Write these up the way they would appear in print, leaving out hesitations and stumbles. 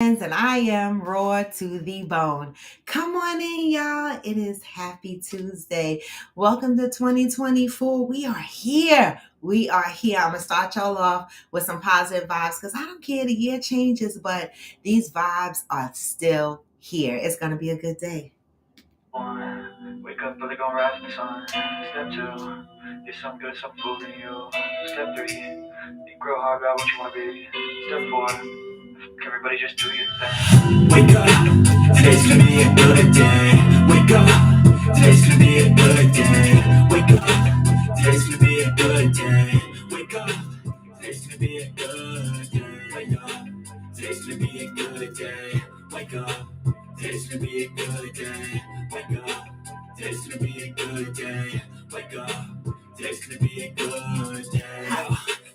And I am raw to the bone. Come on in, y'all. It is Happy Tuesday. Welcome to 2024. We are here. We are here. I'm going to start y'all off with some positive vibes because I don't care. The year changes, but these vibes are still here. It's going to be a good day. One, wake up early, gonna rise in the sun. Step two, get some good, some food in you. Step three, think real hard about what you wanna be. Step four, everybody just do your thing. Wake up, today's gonna be a good day. Wake up, today's gonna be a good day. Wake up, today's gonna be a good day. Wake up, today's gonna be a good day. Wake up, today's gonna be a good day. Wake up, today's gonna be a good day. Wake up, today's gonna be a good day. Wake up, today's gonna be a good day.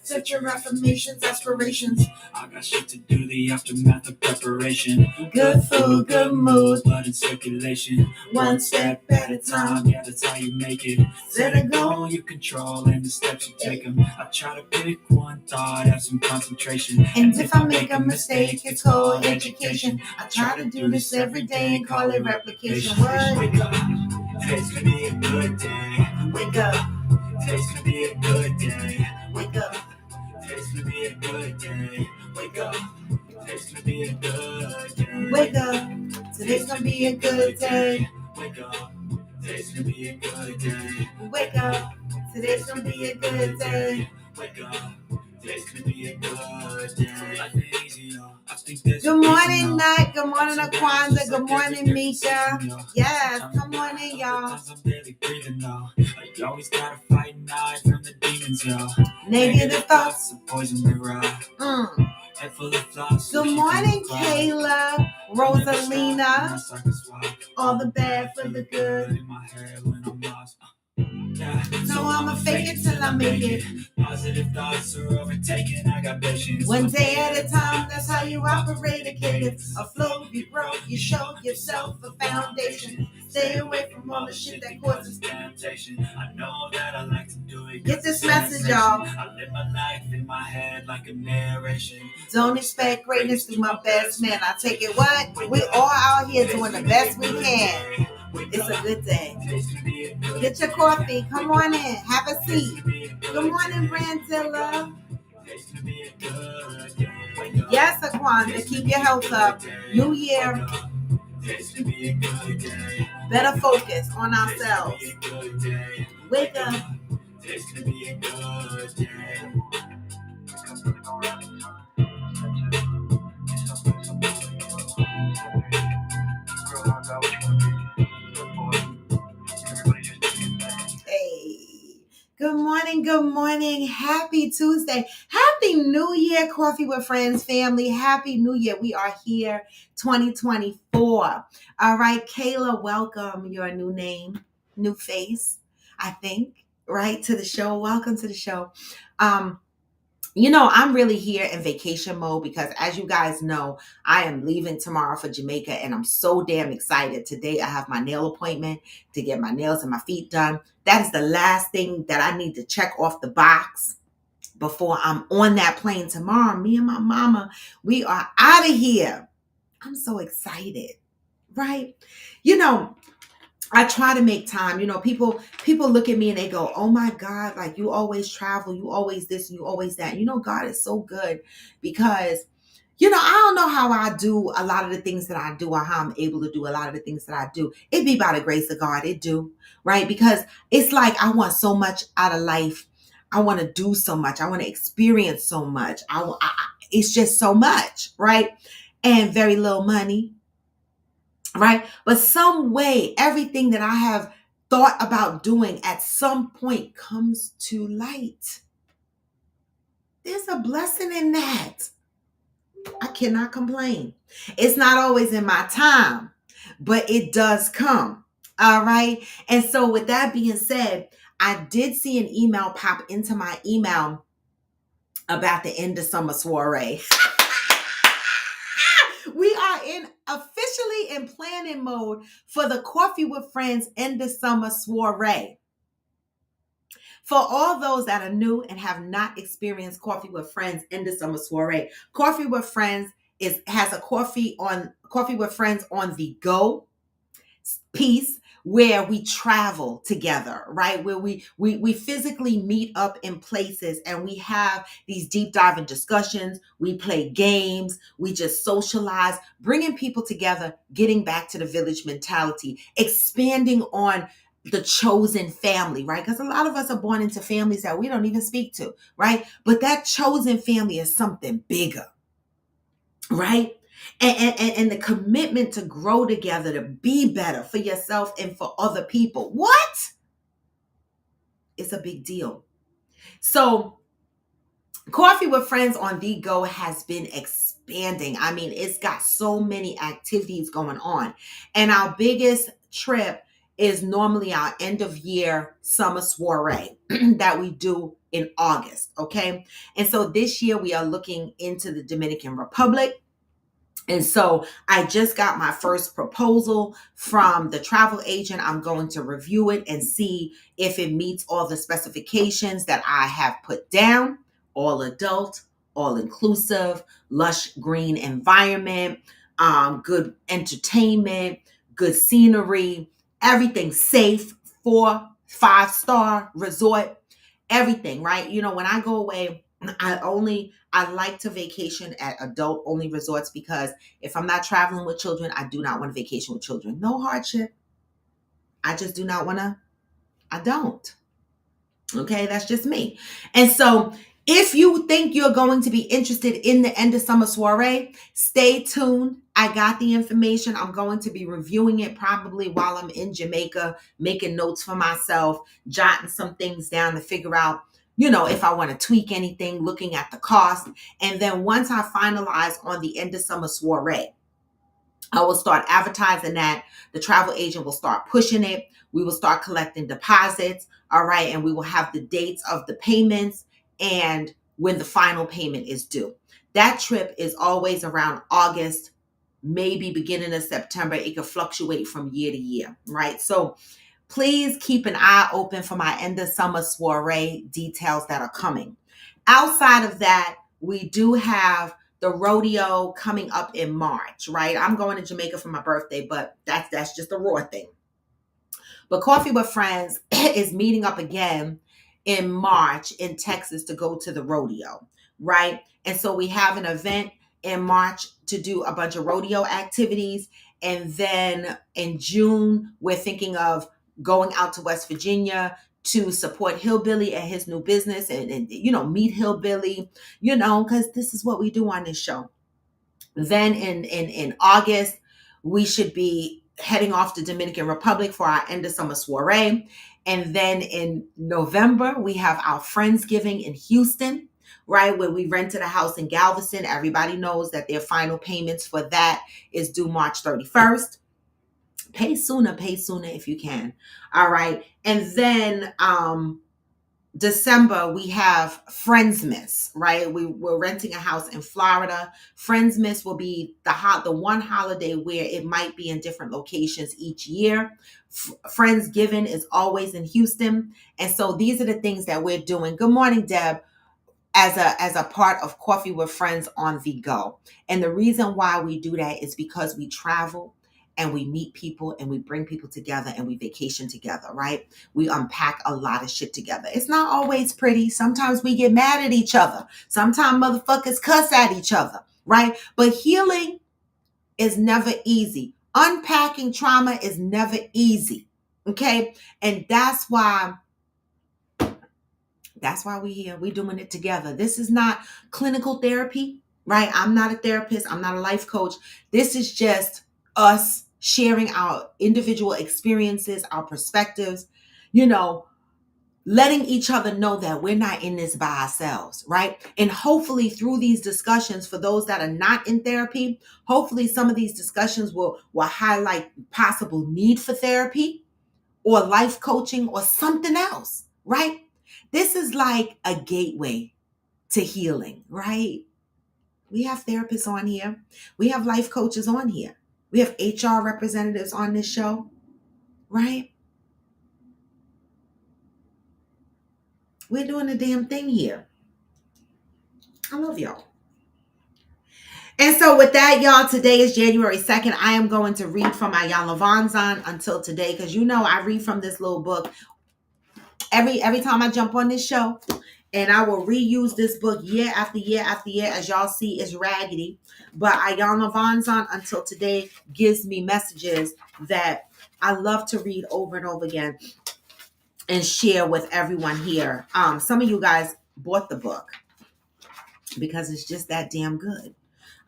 Set your affirmations, aspirations. I got shit to do, the aftermath of preparation. Good food, good mood. Blood in circulation. One step at a time, yeah, that's how you make it. Set a goal you control and the steps you take them. I try to pick one thought, have some concentration. And if I make a mistake, it's called education. I try to do this every day and call it replication. What? Wake up, today's gonna be a good day. Wake up, Today's gonna be a good day. wake up, Today's gonna be a good day. Wake up. Today's gonna be a good day. wake up. Today's gonna be a good day. Wake up. Today's gonna be a good day. Wake up. Today's gonna be a good day. Wake up. Today's gonna be a good day. Life ain't easy, y'all. I think there's Good morning, Nut. Good morning, Aquanda. Good morning, Mika. Yes, come on in, y'all. I'm barely breathing, though. Like, you always gotta fight and hide from the demons, yo. Negative thoughts. A poison mirror. Head full of flaws. Good morning, Kayla, Rosalina. All the bad for the good. In my head when I'm lost. So I'ma fake it till I make it. Positive thoughts are overtaken. I got patience. One day at a time, that's how you operate a cadence. Afloat, you grow, you show yourself a foundation. Stay away from all the shit that causes temptation. I know that I like to do it. Get this message, y'all. I live my life in my head like a narration. Don't expect greatness through my best man. I take it what? We all out here doing the best we can. It's a good day. Get your coffee. Come on in. Have a seat. Good morning, Brandilla. Yes, Aquanda. Keep your health up. New year. Better focus on ourselves. Wake up. Hey. Good morning. Good morning. Happy Tuesday. Happy New Year, Coffee with Friends family. Happy New Year. We are here 2024. All right, Kayla, welcome. Your new name, new face, I think, right, to the show. Welcome to the show. I'm really here in vacation mode because, as you guys know, I am leaving tomorrow for Jamaica and I'm so damn excited. Today, I have my nail appointment to get my nails and my feet done. That is the last thing that I need to check off the box before I'm on that plane tomorrow. Me and my mama, we are out of here. I'm so excited, right? I try to make time. People look at me and they go, "Oh my God, like you always travel, you always this, and you always that." God is so good because, I don't know how I do a lot of the things that I do or how I'm able to do a lot of the things that I do. It be by the grace of God. It do, right? Because it's like I want so much out of life. I want to do so much. I want to experience so much. It's just so much, right? And very little money. Right? But some way, everything that I have thought about doing at some point comes to light. There's a blessing in that. I cannot complain. It's not always in my time, but it does come. All right. And so with that being said, I did see an email pop into my email about the end of summer soiree. We are officially in planning mode for the Coffee with Friends end of summer soiree. For all those that are new and have not experienced Coffee with Friends end of summer soiree, Coffee with Friends has a coffee with friends on the go piece where we travel together, right? Where we physically meet up in places and we have these deep diving discussions, we play games, we just socialize, bringing people together, getting back to the village mentality, expanding on the chosen family, right? Because a lot of us are born into families that we don't even speak to, right? But that chosen family is something bigger, right? And the commitment to grow together, to be better for yourself and for other people. What? It's a big deal. So Coffee with Friends on the Go has been expanding. I mean, it's got so many activities going on. And our biggest trip is normally our end of year summer soiree that we do in August. Okay. And so this year we are looking into the Dominican Republic. And so I just got my first proposal from the travel agent. I'm going to review it and see if it meets all the specifications that I have put down. All adult, all inclusive, lush green environment, good entertainment, good scenery, everything safe, 4-5 star resort, everything, right? You know, when I go away, I like to vacation at adult only resorts because if I'm not traveling with children, I do not want to vacation with children. No hardship. I just do not want to. I don't. Okay, that's just me. And so if you think you're going to be interested in the end of summer soiree, stay tuned. I got the information. I'm going to be reviewing it probably while I'm in Jamaica, making notes for myself, jotting some things down to figure out, you know, if I want to tweak anything, looking at the cost. And then once I finalize on the end of summer soiree, I will start advertising that. The travel agent will start pushing it. We will start collecting deposits. All right. And we will have the dates of the payments and when the final payment is due. That trip is always around August, maybe beginning of September. It can fluctuate from year to year. Right. So please keep an eye open for my end of summer soiree details that are coming. Outside of that, we do have the rodeo coming up in March, right? I'm going to Jamaica for my birthday, but that's just a raw thing. But Coffee with Friends is meeting up again in March in Texas to go to the rodeo, right? And so we have an event in March to do a bunch of rodeo activities. And then in June, we're thinking of going out to West Virginia to support Hillbilly and his new business and you know, meet Hillbilly, you know, because this is what we do on this show. Then in August, we should be heading off to Dominican Republic for our end of summer soiree. And then in November, we have our Friendsgiving in Houston, right? Where we rented a house in Galveston. Everybody knows that their final payments for that is due March 31st. Pay sooner if you can. All right. And then December, we have Friendsmas, right? We're renting a house in Florida. Friendsmas will be the one holiday where it might be in different locations each year. Friendsgiving is always in Houston. And so these are the things that we're doing. Good morning, Deb, as a part of Coffee with Friends on the Go. And the reason why we do that is because we travel and we meet people and we bring people together and we vacation together, right? We unpack a lot of shit together. It's not always pretty. Sometimes we get mad at each other. Sometimes motherfuckers cuss at each other, right? But healing is never easy. Unpacking trauma is never easy, okay? And that's why we're here. We're doing it together. This is not clinical therapy, right? I'm not a therapist. I'm not a life coach. This is just us sharing our individual experiences, our perspectives, you know, letting each other know that we're not in this by ourselves, right? And hopefully through these discussions, for those that are not in therapy, hopefully some of these discussions will highlight possible need for therapy or life coaching or something else, right? This is like a gateway to healing, right? We have therapists on here. We have life coaches on here. We have HR representatives on this show, right? We're doing a damn thing here. I love y'all. And so with that, y'all, today is January 2nd. I am going to read from Iyanla Vanzant until today, because you know I read from this little book every time I jump on this show. And I will reuse this book year after year after year. As y'all see, it's raggedy. But Iyanla Vanzant until today gives me messages that I love to read over and over again and share with everyone here. Some of you guys bought the book because it's just that damn good.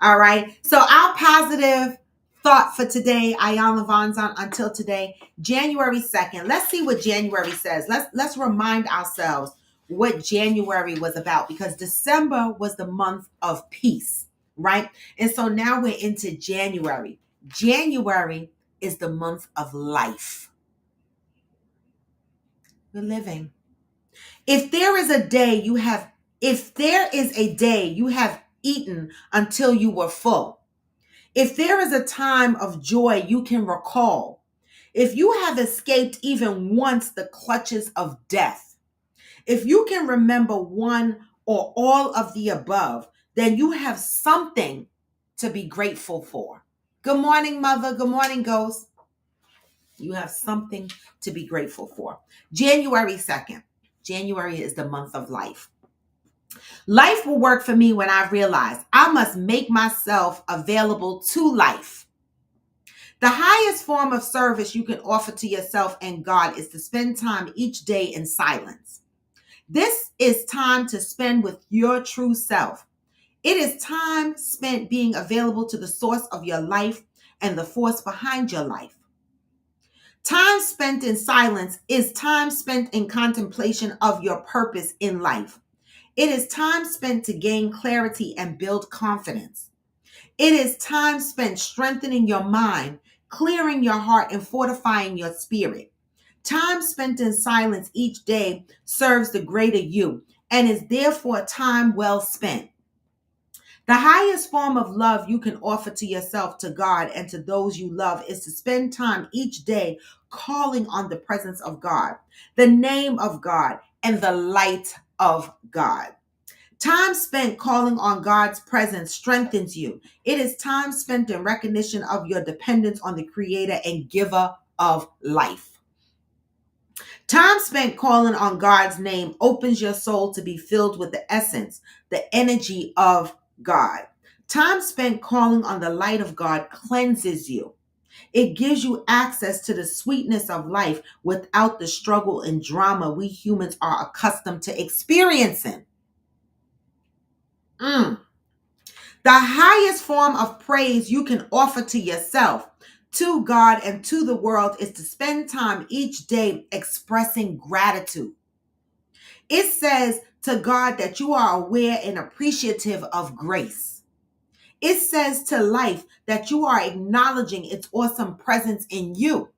All right. So our positive thought for today, Iyanla Vanzant until today, January 2nd. Let's see what January says. Let's remind ourselves what January was about, because December was the month of peace, right? And so now we're into January. January is the month of life. We're living. If there is a day you have eaten until you were full, if there is a time of joy you can recall, if you have escaped even once the clutches of death, if you can remember one or all of the above, then you have something to be grateful for. Good morning, Mother. Good morning, Ghost. You have something to be grateful for. January 2nd. January is the month of life. Life will work for me when I realize I must make myself available to life. The highest form of service you can offer to yourself and God is to spend time each day in silence. This is time to spend with your true self. It is time spent being available to the source of your life and the force behind your life. Time spent in silence is time spent in contemplation of your purpose in life. It is time spent to gain clarity and build confidence. It is time spent strengthening your mind, clearing your heart, and fortifying your spirit. Time spent in silence each day serves the greater you and is therefore time well spent. The highest form of love you can offer to yourself, to God, and to those you love is to spend time each day calling on the presence of God, the name of God, and the light of God. Time spent calling on God's presence strengthens you. It is time spent in recognition of your dependence on the Creator and Giver of life. Time spent calling on God's name opens your soul to be filled with the essence, the energy of God. Time spent calling on the light of God cleanses you. It gives you access to the sweetness of life without the struggle and drama we humans are accustomed to experiencing. The highest form of praise you can offer to yourself, to God, and to the world is to spend time each day expressing gratitude. It says to God that you are aware and appreciative of grace. It says to life that you are acknowledging its awesome presence in you.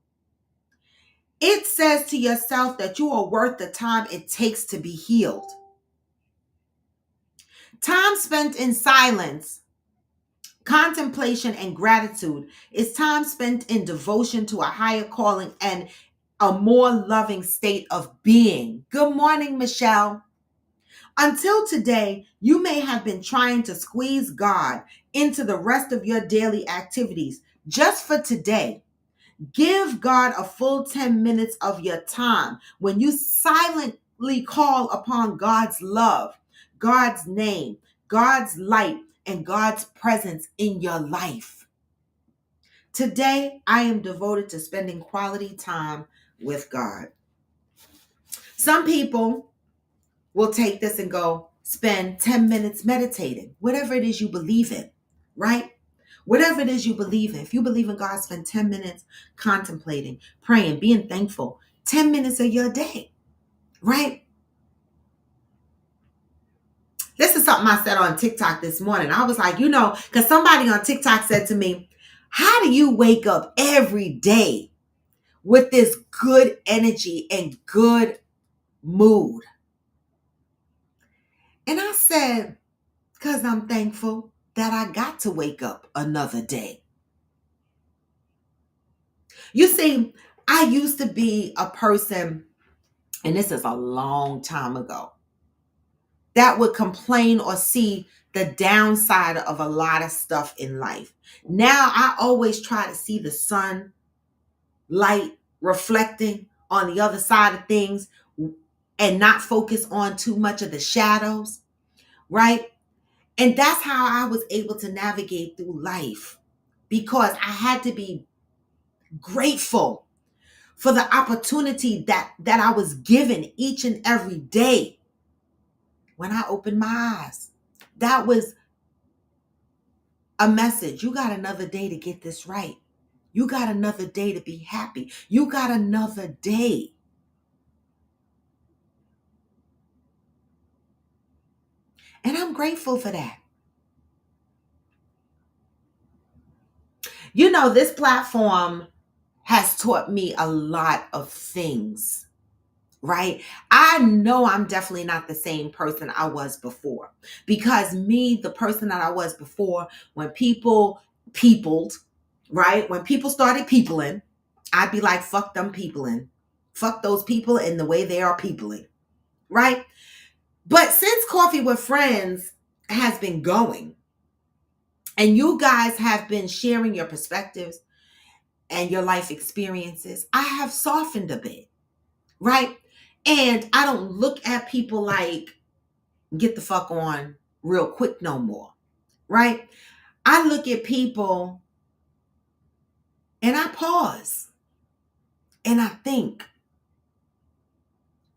It says to yourself that you are worth the time it takes to be healed. Time spent in silence, contemplation, and gratitude is time spent in devotion to a higher calling and a more loving state of being. Good morning, Michelle. Until today, you may have been trying to squeeze God into the rest of your daily activities. Just for today, give God a full 10 minutes of your time when you silently call upon God's love, God's name, God's light, and God's presence in your life. Today, I am devoted to spending quality time with God. Some people will take this and go spend 10 minutes meditating, whatever it is you believe in, right? Whatever it is you believe in. If you believe in God, spend 10 minutes contemplating, praying, being thankful. 10 minutes of your day, right? This is something I said on TikTok this morning. I was like, because somebody on TikTok said to me, how do you wake up every day with this good energy and good mood? And I said, because I'm thankful that I got to wake up another day. You see, I used to be a person, and this is a long time ago, that would complain or see the downside of a lot of stuff in life. Now I always try to see the sun light reflecting on the other side of things and not focus on too much of the shadows, right? And that's how I was able to navigate through life, because I had to be grateful for the opportunity that I was given each and every day when I opened my eyes. That was a message. You got another day to get this right. You got another day to be happy. You got another day. And I'm grateful for that. You know, this platform has taught me a lot of things, right? I know I'm definitely not the same person I was before, because me, the person that I was before, when people peopled, right? When people started peopling, I'd be like, fuck them peopling. Fuck those people and the way they are peopling, right? But since Coffee with Friends has been going, and you guys have been sharing your perspectives and your life experiences, I have softened a bit, right? And I don't look at people like, get the fuck on real quick no more, right? I look at people and I pause and I think,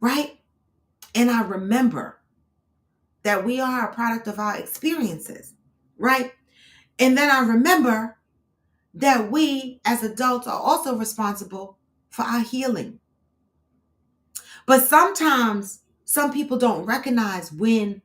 right? And I remember that we are a product of our experiences, right? And then I remember that we as adults are also responsible for our healing. But sometimes some people don't recognize when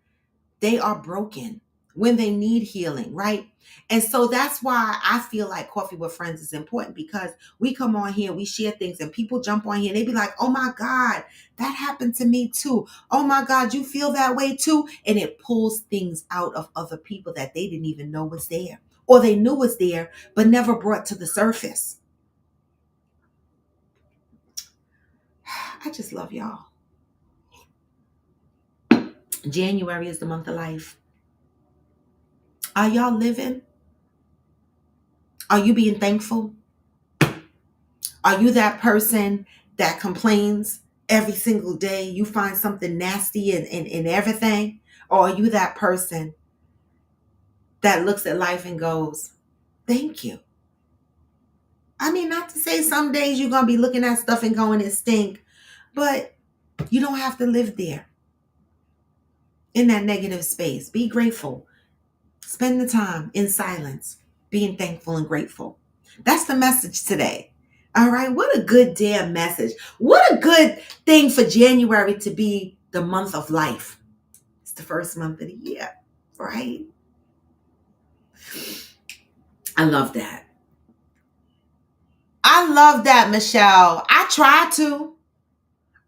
they are broken, when they need healing, right? And so that's why I feel like Coffee with Friends is important, because we come on here, we share things, and people jump on here and they be like, oh my God, that happened to me too. Oh my God, you feel that way too? And it pulls things out of other people that they didn't even know was there, or they knew was there, but never brought to the surface. I just love y'all. January is the month of life. Are y'all living? Are you being thankful? Are you that person that complains every single day? You find something nasty in everything? Or are you that person that looks at life and goes, thank you? I mean, not to say some days you're going to be looking at stuff and going, it stink, but you don't have to live there in that negative space. Be grateful. Spend the time in silence, being thankful and grateful. That's the message today. All right. What a good damn message. What a good thing for January to be the month of life. It's the first month of the year, right? I love that. I love that, Michelle. I try to.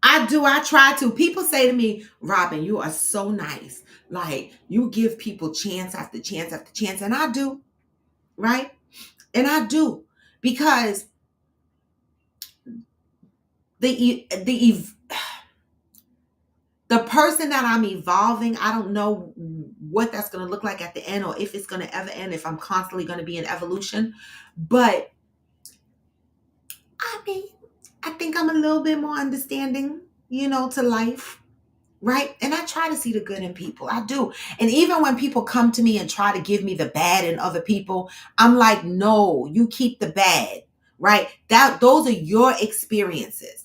I do. I try to. People say to me, Robin, you are so nice. Like, you give people chance after chance after chance. And I do, right? And I do. Because the person that I'm evolving, I don't know what that's going to look like at the end, or if it's going to ever end, if I'm constantly going to be in evolution. But I mean, I think I'm a little bit more understanding, to life, right? And I try to see the good in people. I do. And even when people come to me and try to give me the bad in other people, I'm like, no, you keep the bad, right? Those are your experiences.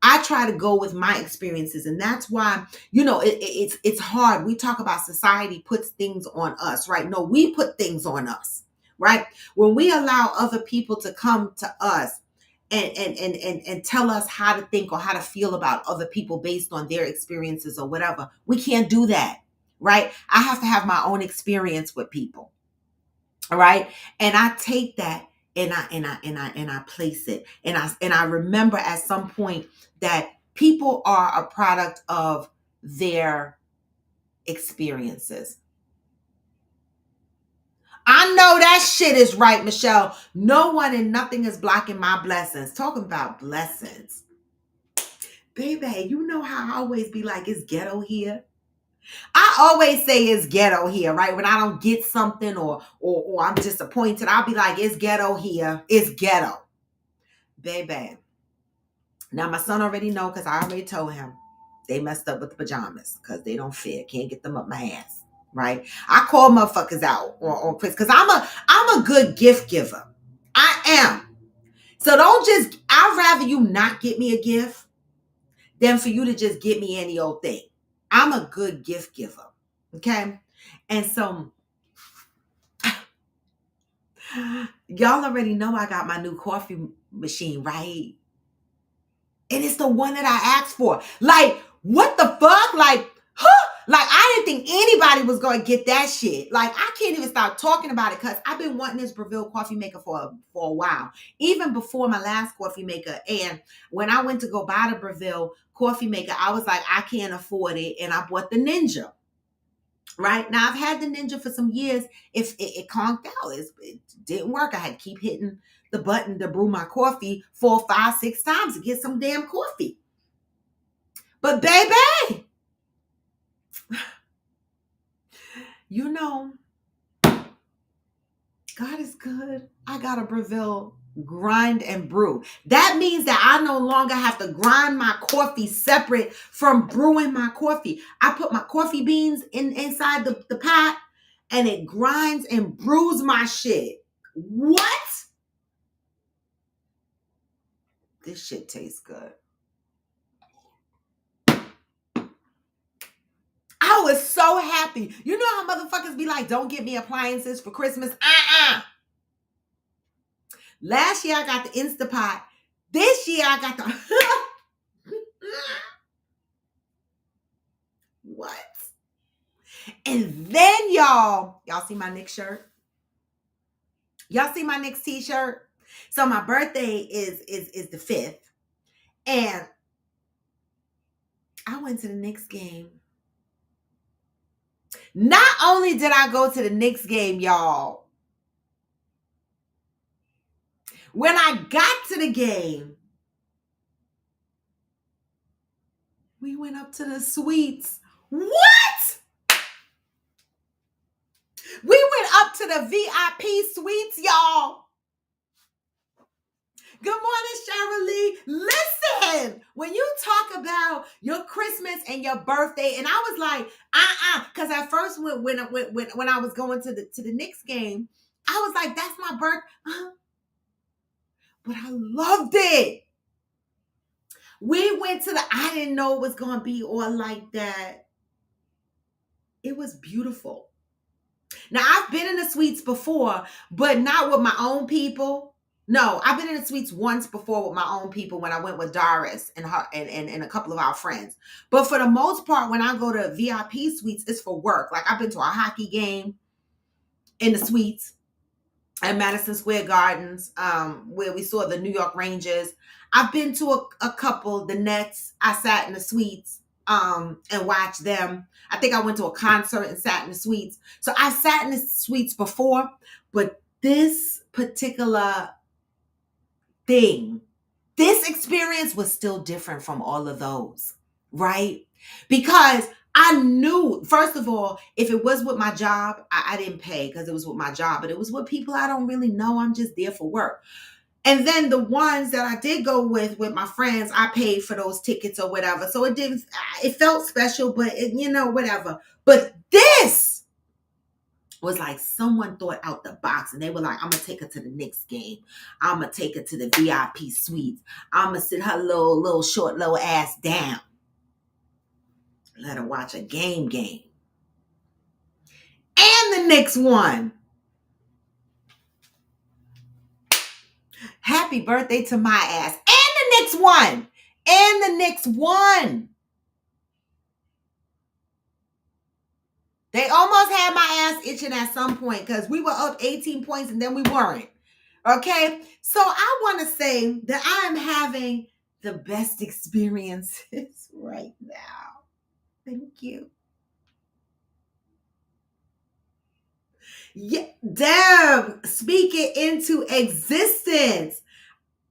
I try to go with my experiences, and that's why, it's hard. We talk about society puts things on us, right? No, we put things on us, right? When we allow other people to come to us and tell us how to think or how to feel about other people based on their experiences or whatever, we can't do that, right? I have to have my own experience with people, all right? And I take that and I place it. And I remember at some point that people are a product of their experiences. I know that shit is right, Michelle. No one and nothing is blocking my blessings. Talking about blessings. Baby, you know how I always be like, it's ghetto here. I always say it's ghetto here, right? When I don't get something or I'm disappointed, I'll be like, it's ghetto here. It's ghetto. Baby. Now my son already know because I already told him they messed up with the pajamas because they don't fit. Can't get them up my ass. Right? I call motherfuckers out on Chris because I'm a good gift giver. I am. So don't just, I'd rather you not get me a gift than for you to just get me any old thing. I'm a good gift giver. Okay? And so y'all already know I got my new coffee machine, right? And it's the one that I asked for. Like, what the fuck? Like, huh? Like, I didn't think anybody was going to get that shit. Like, I can't even start talking about it because I've been wanting this Breville coffee maker for a while. Even before my last coffee maker. And when I went to go buy the Breville coffee maker, I was like, I can't afford it. And I bought the Ninja. Right? Now, I've had the Ninja for some years. If it conked out. It didn't work. I had to keep hitting the button to brew my coffee 4, 5, 6 times to get some damn coffee. But baby, you know, God is good. I got a Breville grind and brew. That means that I no longer have to grind my coffee separate from brewing my coffee. I put my coffee beans inside the pot and it grinds and brews my shit. What? This shit tastes good. I was so happy. You know how motherfuckers be like, don't get me appliances for Christmas? Last year I got the Instapot. This year I got the... What? And then y'all see my Knicks shirt? Y'all see my Knicks t-shirt? So my birthday is the 5th. And I went to the Knicks game. Not only did I go to the Knicks game, y'all, when I got to the game, we went up to the suites. What? We went up to the VIP suites, y'all. Good morning, Cheryl Lee. Listen, when you talk about your Christmas and your birthday, and I was like, because at first when I was going to the Knicks game, I was like, that's my birthday. But I loved it. We went to I didn't know it was going to be all like that. It was beautiful. Now, I've been in the suites before, but not with my own people. No, I've been in the suites once before with my own people when I went with Doris and her and a couple of our friends. But for the most part, when I go to VIP suites, it's for work. Like I've been to a hockey game in the suites at Madison Square Gardens, where we saw the New York Rangers. I've been to a couple, the Nets. I sat in the suites and watched them. I think I went to a concert and sat in the suites. So I sat in the suites before, but this particular thing, this experience was still different from all of those, right? Because I knew, first of all, if it was with my job, I didn't pay because it was with my job, but it was with people I don't really know. I'm just there for work. And then the ones that I did go with my friends, I paid for those tickets or whatever. So it felt special, but whatever. But this was like someone thought out the box and they were like, I'm going to take her to the Knicks game. I'm going to take her to the VIP suites. I'm going to sit her little short little ass down. Let her watch a game. And the Knicks won. Happy birthday to my ass. And the Knicks won. And the Knicks won. They almost had my ass itching at some point because we were up 18 points and then we weren't. Okay? So I want to say that I am having the best experiences right now. Thank you. Yeah, Deb, speak it into existence.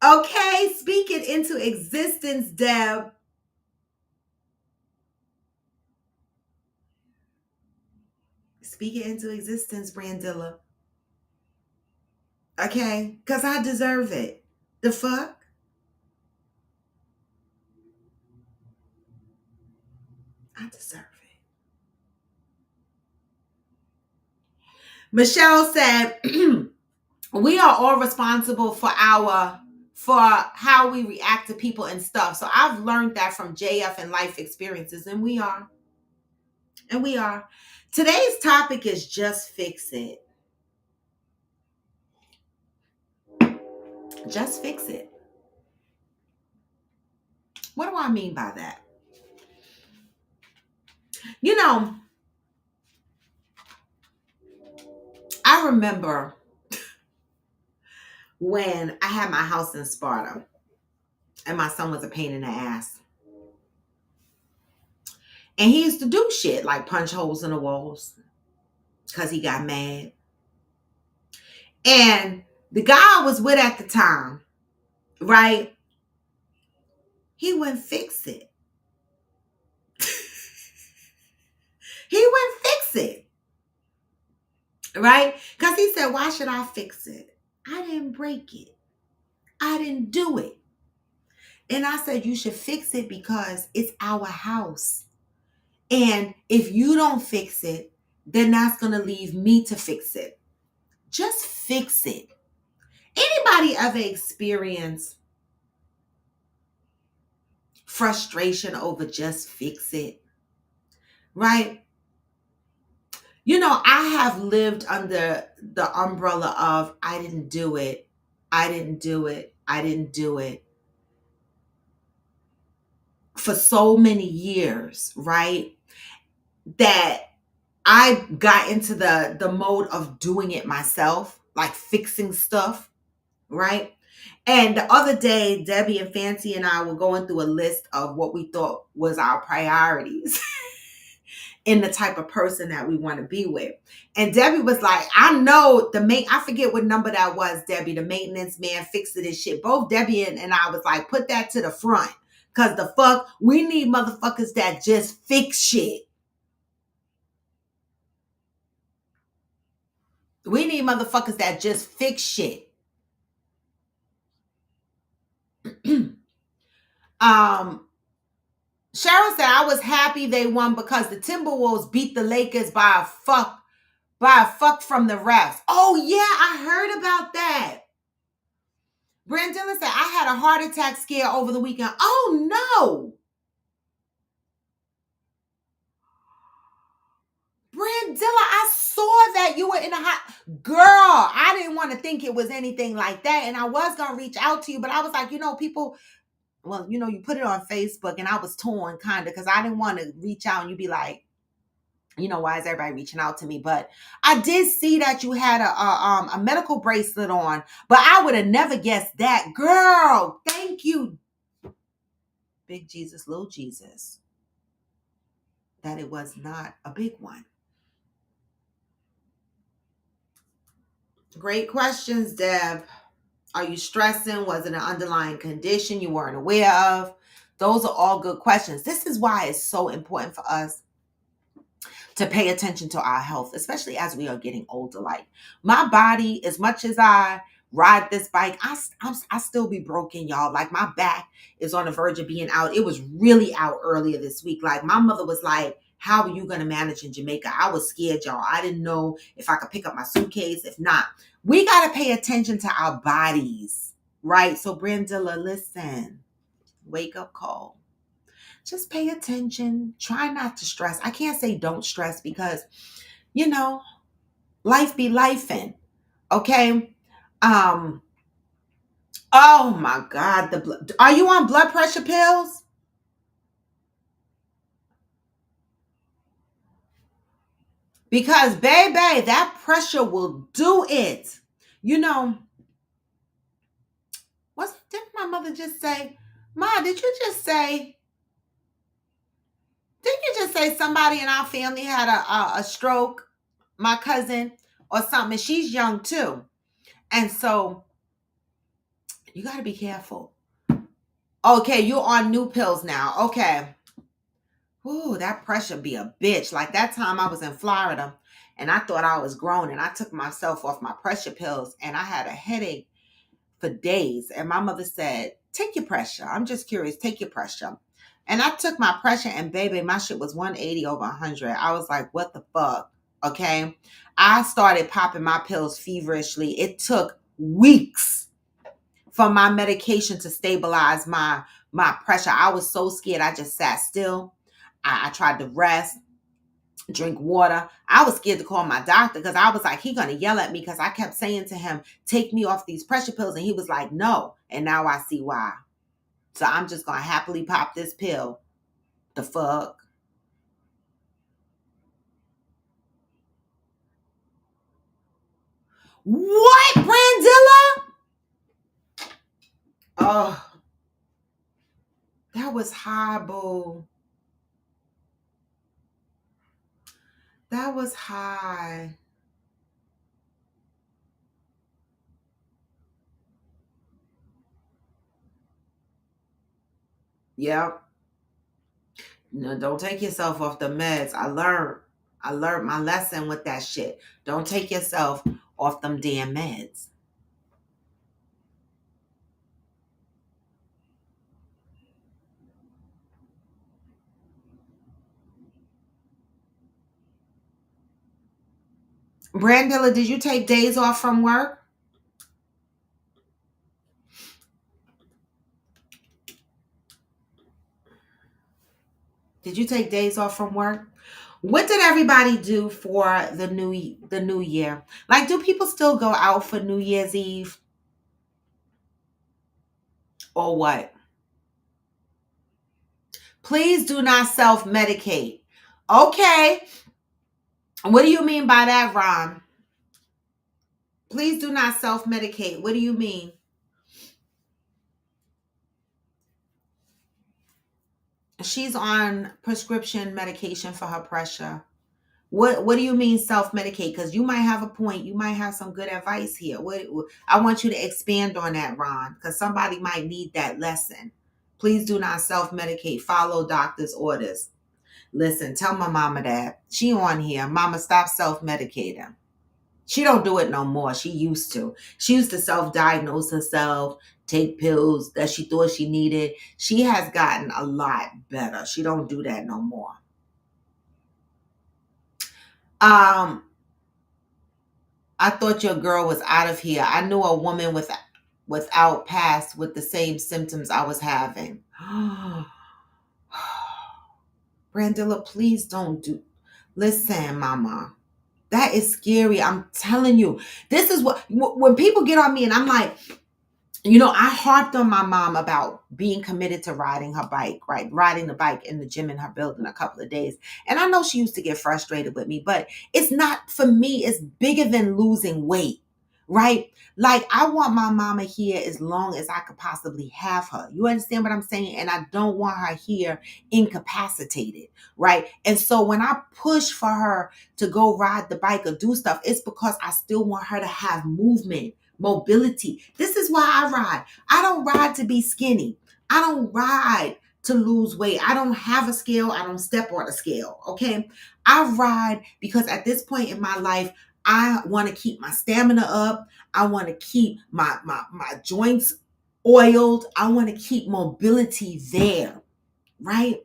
Okay? Speak it into existence, Deb. Speak it into existence, Brandilla. Okay? Because I deserve it. The fuck? I deserve it. Michelle said, we are all responsible for how we react to people and stuff. So I've learned that from JF and life experiences, and we are. And we are. Today's topic is just fix it. Just fix it. What do I mean by that? You know, I remember when I had my house in Sparta and my son was a pain in the ass. And he used to do shit like punch holes in the walls because he got mad. And the guy I was with at the time, right? He wouldn't fix it. He wouldn't fix it. Right? Because he said, why should I fix it? I didn't break it. I didn't do it. And I said, you should fix it because it's our house. And if you don't fix it, then that's going to leave me to fix it. Just fix it. Anybody ever experienced frustration over just fix it? Right? You know, I have lived under the umbrella of I didn't do it. I didn't do it. I didn't do it. For so many years, right? That I got into the mode of doing it myself, like fixing stuff, right? And the other day, Debbie and Fancy and I were going through a list of what we thought was our priorities in the type of person that we want to be with. And Debbie was like, I know I forget what number that was, Debbie, the maintenance man, fixed it and shit. Both Debbie and I was like, put that to the front. Because the fuck, we need motherfuckers that just fix shit. We need motherfuckers that just fix shit. Sharon said, I was happy they won because the Timberwolves beat the Lakers by a fuck from the refs. Oh, yeah, I heard about that. Brandilla said, I had a heart attack scare over the weekend. Oh, no. Brandilla, I saw that you were in a girl, I didn't want to think it was anything like that. And I was going to reach out to you, but I was like, people, well, you put it on Facebook and I was torn kind of because I didn't want to reach out and you be like, why is everybody reaching out to me? But I did see that you had a medical bracelet on, but I would have never guessed that. Girl, thank you. Big Jesus, little Jesus. That it was not a big one. Great questions, Deb. Are you stressing? Was it an underlying condition you weren't aware of? Those are all good questions. This is why it's so important for us to pay attention to our health, especially as we are getting older. Like my body, as much as I ride this bike, I still be broken, y'all. Like my back is on the verge of being out. It was really out earlier this week. Like my mother was like, how are you going to manage in Jamaica? I was scared, y'all. I didn't know if I could pick up my suitcase. If not, we got to pay attention to our bodies, right? So Brandilla, listen, wake up call. Just pay attention. Try not to stress. I can't say don't stress because, life be lifing. Okay. Oh my God. Are you on blood pressure pills? Because baby, that pressure will do it. Did my mother just say, Ma, didn't you just say somebody in our family had a stroke? My cousin or something. And she's young too. And so you got to be careful. Okay, you're on new pills now. Okay. Ooh, that pressure be a bitch. Like that time I was in Florida and I thought I was grown, and I took myself off my pressure pills, and I had a headache for days. And my mother said, take your pressure. I'm just curious, take your pressure. And I took my pressure, and baby, my shit was 180 over 100. I was like, what the fuck? Okay. I started popping my pills feverishly. It took weeks for my medication to stabilize my pressure. I was so scared. I just sat still. I tried to rest, drink water. I was scared to call my doctor because I was like, he gonna yell at me because I kept saying to him, take me off these pressure pills. And he was like, no. And now I see why. So I'm just gonna happily pop this pill. The fuck? What, Brandilla? Oh, that was horrible. That was high. Yep. No, don't take yourself off the meds. I learned my lesson with that shit. Don't take yourself off them damn meds. Brandilla, did you take days off from work? Did you take days off from work? What did everybody do for the new year? Like, do people still go out for New Year's Eve or what? Please do not self-medicate. Okay. What do you mean by that, Ron? Please do not self-medicate. What do you mean? She's on prescription medication for her pressure. What do you mean self-medicate? Because you might have a point. You might have some good advice here. I want you to expand on that, Ron, because somebody might need that lesson. Please do not self-medicate. Follow doctor's orders. Listen, tell my mama that. She on here. Mama, stop self-medicating. She don't do it no more. She used to. She used to self-diagnose herself, take pills that she thought she needed. She has gotten a lot better. She don't do that no more. Um, I thought your girl was out of here. I knew a woman without past with the same symptoms I was having. Brandilla, please don't do. Listen, mama. That is scary. I'm telling you. This is what when people get on me and I'm like, I harped on my mom about being committed to riding her bike, right? Riding the bike in the gym in her building a couple of days. And I know she used to get frustrated with me, but it's not for me. It's bigger than losing weight, right? Like, I want my mama here as long as I could possibly have her. You understand what I'm saying? And I don't want her here incapacitated, right? And so when I push for her to go ride the bike or do stuff, it's because I still want her to have movement, mobility. This is why I ride. I don't ride to be skinny. I don't ride to lose weight. I don't have a scale. I don't step on a scale. Okay. I ride because at this point in my life, I want to keep my stamina up. I want to keep my joints oiled. I want to keep mobility there, right?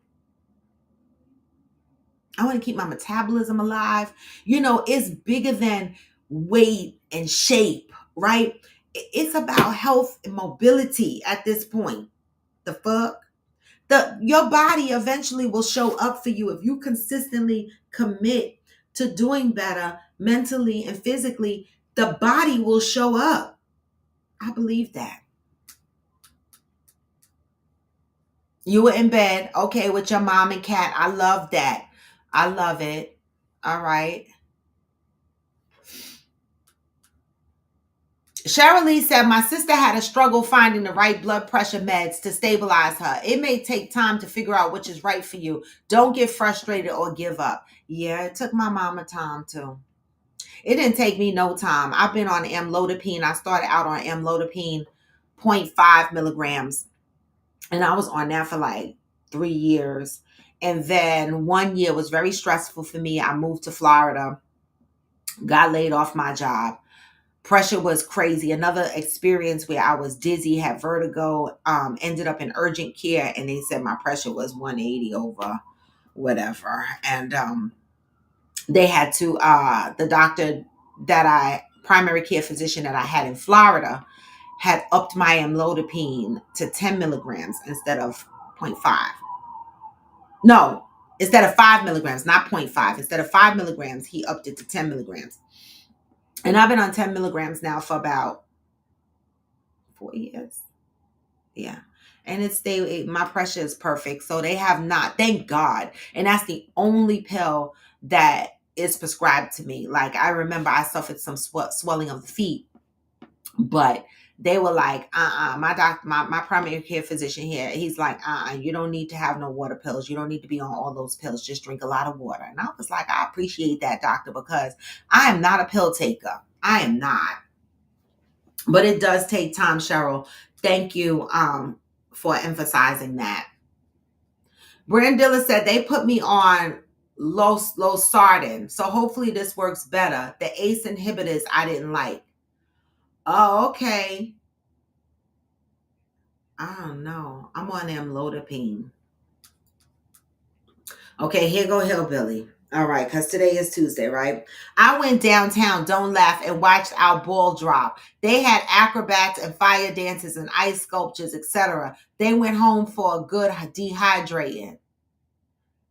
I want to keep my metabolism alive. It's bigger than weight and shape, right? It's about health and mobility at this point. The fuck? Your body eventually will show up for you if you consistently commit to doing better mentally and physically. The body will show up. I believe that. You were in bed, okay, with your mom and cat. I love that. I love it. All right. Cheryl Lee said, my sister had a struggle finding the right blood pressure meds to stabilize her. It may take time to figure out which is right for you. Don't get frustrated or give up. Yeah, it took my mama time too. It didn't take me no time. I've been on amlodipine. I started out on amlodipine 0.5 milligrams. And I was on that for like 3 years. And then 1 year was very stressful for me. I moved to Florida. got laid off my job. Pressure was crazy. Another experience where I was dizzy, had vertigo, ended up in urgent care, and they said my pressure was 180 over whatever. And they had to, the doctor that primary care physician that I had in Florida had upped my amlodipine to 10 milligrams instead of zero point 0.5. No, instead of 5 milligrams, not 0.5. Instead of 5 milligrams, he upped it to 10 milligrams. And I've been on 10 milligrams now for about 4 years. Yeah. And my pressure is perfect. So they have not, thank God. And that's the only pill that is prescribed to me. Like, I remember I suffered some swelling of the feet, but they were like, my doctor, my primary care physician here, he's like, you don't need to have no water pills. You don't need to be on all those pills. Just drink a lot of water. And I was like, I appreciate that, doctor, because I am not a pill taker. I am not. But it does take time, Cheryl. Thank you for emphasizing that. Brandilla said they put me on losartan, so hopefully this works better. The ACE inhibitors I didn't like. Oh, okay. I don't know. I'm on amlodipine. Okay, here go Hillbilly. All right, because today is Tuesday, right? I went downtown, don't laugh, and watched our ball drop. They had acrobats and fire dances and ice sculptures, etc. They went home for a good dehydrating.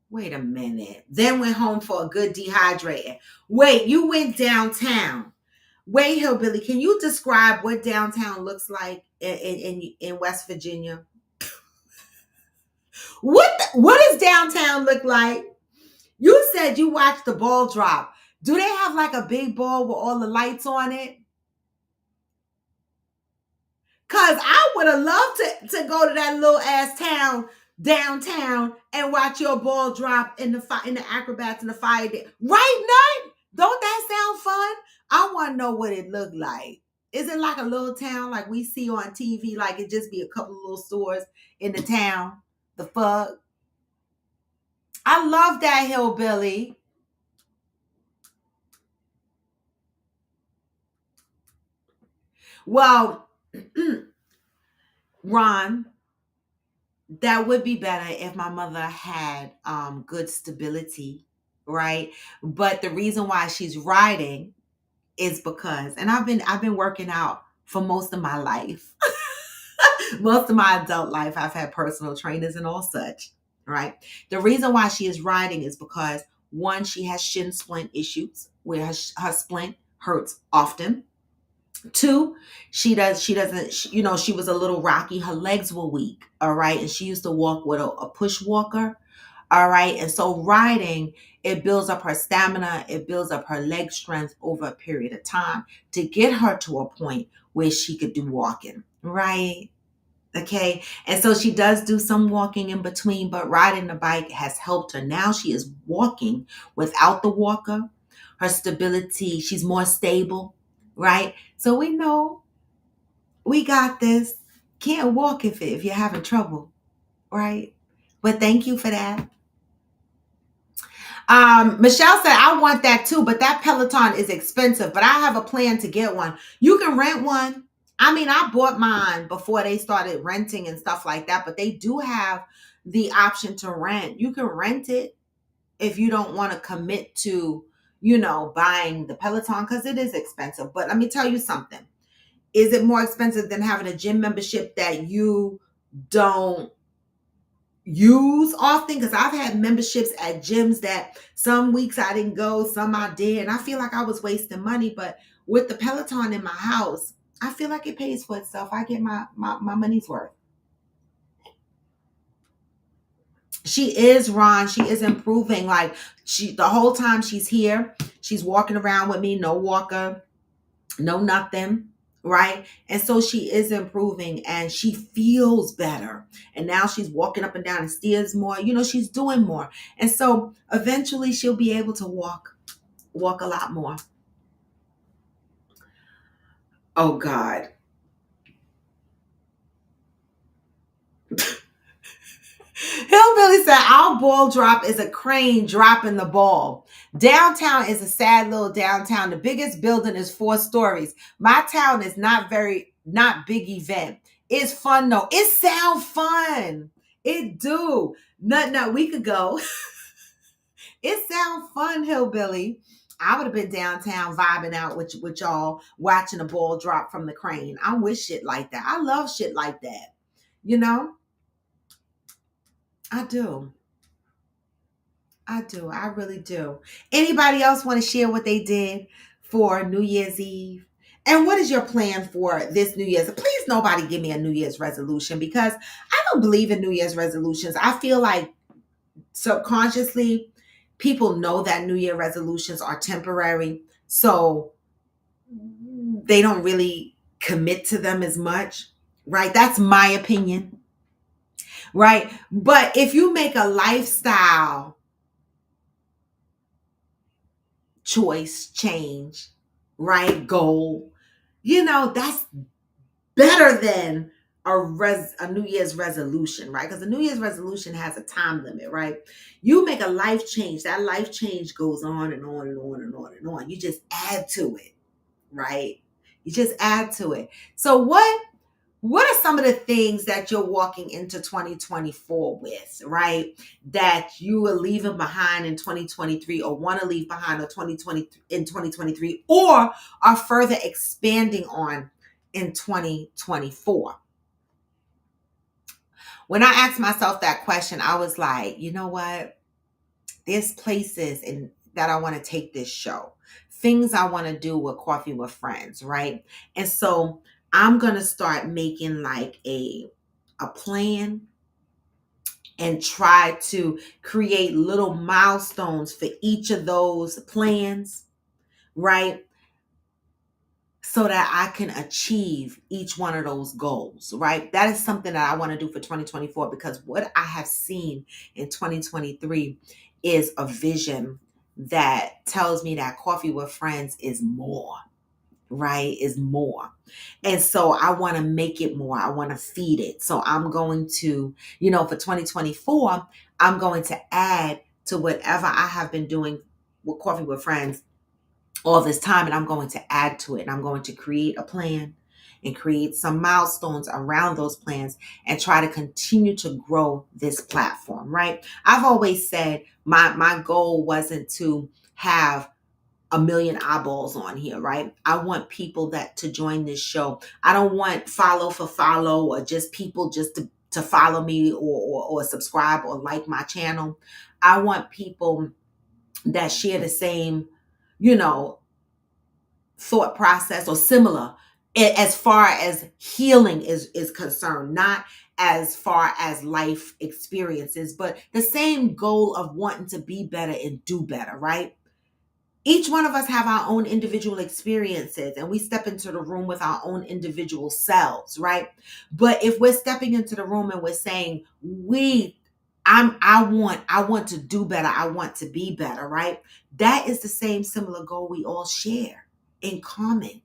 Wait a minute. Then went home for a good dehydrating. Wait, you went downtown. Wait, Hillbilly, can you describe what downtown looks like in West Virginia? What does downtown look like? You said you watched the ball drop. Do they have like a big ball with all the lights on it? Cause I would have loved to go to that little ass town downtown and watch your ball drop in the acrobats and the fire. Right, Nut? Don't that sound fun? I want to know what it looked like. Is it like a little town like we see on TV? Like it just be a couple of little stores in the town? The fuck? I love that, Hillbilly. Well, Ron, that would be better if my mother had good stability, right? But the reason why she's riding is because, and I've been working out for most of my life. Most of my adult life, I've had personal trainers and all such, right? The reason why she is riding is because, one, she has shin splint issues where her splint hurts often. Two, she doesn't, she was a little rocky. Her legs were weak, all right? And she used to walk with a push walker, all right? And so riding, it builds up her stamina, it builds up her leg strength over a period of time to get her to a point where she could do walking, right? Okay. And so she does do some walking in between, but riding the bike has helped her. Now she is walking without the walker. Her stability, she's more stable, right? So we know we got this. Can't walk if you're having trouble, right? But thank you for that. Michelle said, I want that too, but that Peloton is expensive, but I have a plan to get one. You can rent one. I mean, I bought mine before they started renting and stuff like that, but they do have the option to rent. You can rent it if you don't want to commit to, buying the Peloton because it is expensive. But let me tell you something. Is it more expensive than having a gym membership that you don't use often? Because I've had memberships at gyms that some weeks I didn't go, some I did, and I feel like I was wasting money. But with the Peloton in my house, I feel like it pays for itself. I get my money's worth. She is, Ron. She is improving. Like the whole time she's here, she's walking around with me, no walker, no nothing, right? And so she is improving and she feels better. And now she's walking up and down the stairs more. She's doing more. And so eventually she'll be able to walk a lot more. Oh God. Hillbilly said, our ball drop is a crane dropping the ball. Downtown is a sad little downtown. The biggest building is 4 stories. My town is not big event. It's fun though. It sound fun. It do. Nothing we could go. It sound fun, hillbilly. I would have been downtown vibing out with y'all, watching a ball drop from the crane. I'm with shit like that. I love shit like that. You know, I do. I do. I really do. Anybody else want to share what they did for New Year's Eve? And what is your plan for this New Year's? Please, nobody give me a New Year's resolution because I don't believe in New Year's resolutions. I feel like subconsciously people know that New Year resolutions are temporary. So they don't really commit to them as much, right? That's my opinion, right? But if you make a lifestyle choice change, right? Goal, that's better than a New Year's resolution, right? Because the New Year's resolution has a time limit, right? You make a life change, that life change goes on and on and on and on and on. You just add to it, right? You just add to it. So what are some of the things that you're walking into 2024 with, right? That you are leaving behind in 2023 or want to leave behind in 2023 or are further expanding on in 2024? When I asked myself that question, I was like, you know what? There's places that I want to take this show, things I want to do with Coffee with Friends, right? And so I'm going to start making like a plan and try to create little milestones for each of those plans, right? So that I can achieve each one of those goals, right? That is something that I want to do for 2024 because what I have seen in 2023 is a vision that tells me that Coffee with Friends is more, right? Is more. And so I want to make it more. I want to feed it. So I'm going to, for 2024, I'm going to add to whatever I have been doing with Coffee with Friends all this time, and I'm going to add to it, and I'm going to create a plan and create some milestones around those plans and try to continue to grow this platform, right? I've always said my goal wasn't to have a million eyeballs on here, right? I want people to join this show. I don't want follow for follow or just people just to follow me or subscribe or like my channel. I want people that share the same, thought process or similar as far as healing is concerned, not as far as life experiences, but the same goal of wanting to be better and do better, right? Each one of us have our own individual experiences and we step into the room with our own individual selves, right? But if we're stepping into the room and we're saying, I want to do better, I want to be better, right? That is the same similar goal we all share in common,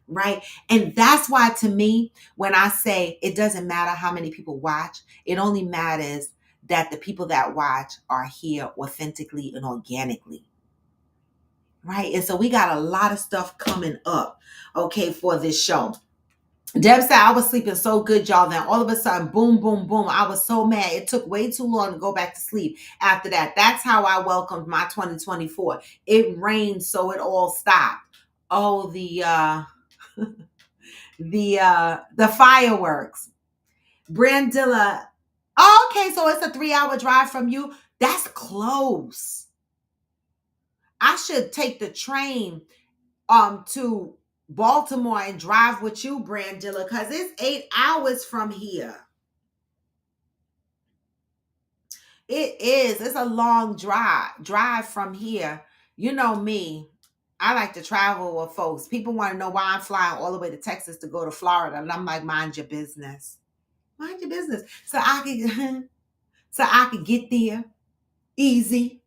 right? And that's why to me, when I say it doesn't matter how many people watch, it only matters that the people that watch are here authentically and organically. Right. And so we got a lot of stuff coming up, okay, for this show. Deb said I was sleeping so good, y'all. Then all of a sudden, boom, boom, boom. I was so mad. It took way too long to go back to sleep after that. That's how I welcomed my 2024. It rained, so it all stopped. Oh, the fireworks. Brandilla. Oh, okay, so it's a 3-hour drive from you. That's close. I should take the train to Baltimore and drive with you, Brandilla, because it's 8 hours from here. It is. It's a long drive from here. You know me. I like to travel with folks. People want to know why I'm flying all the way to Texas to go to Florida. And I'm like, mind your business. Mind your business. So I could get there easy.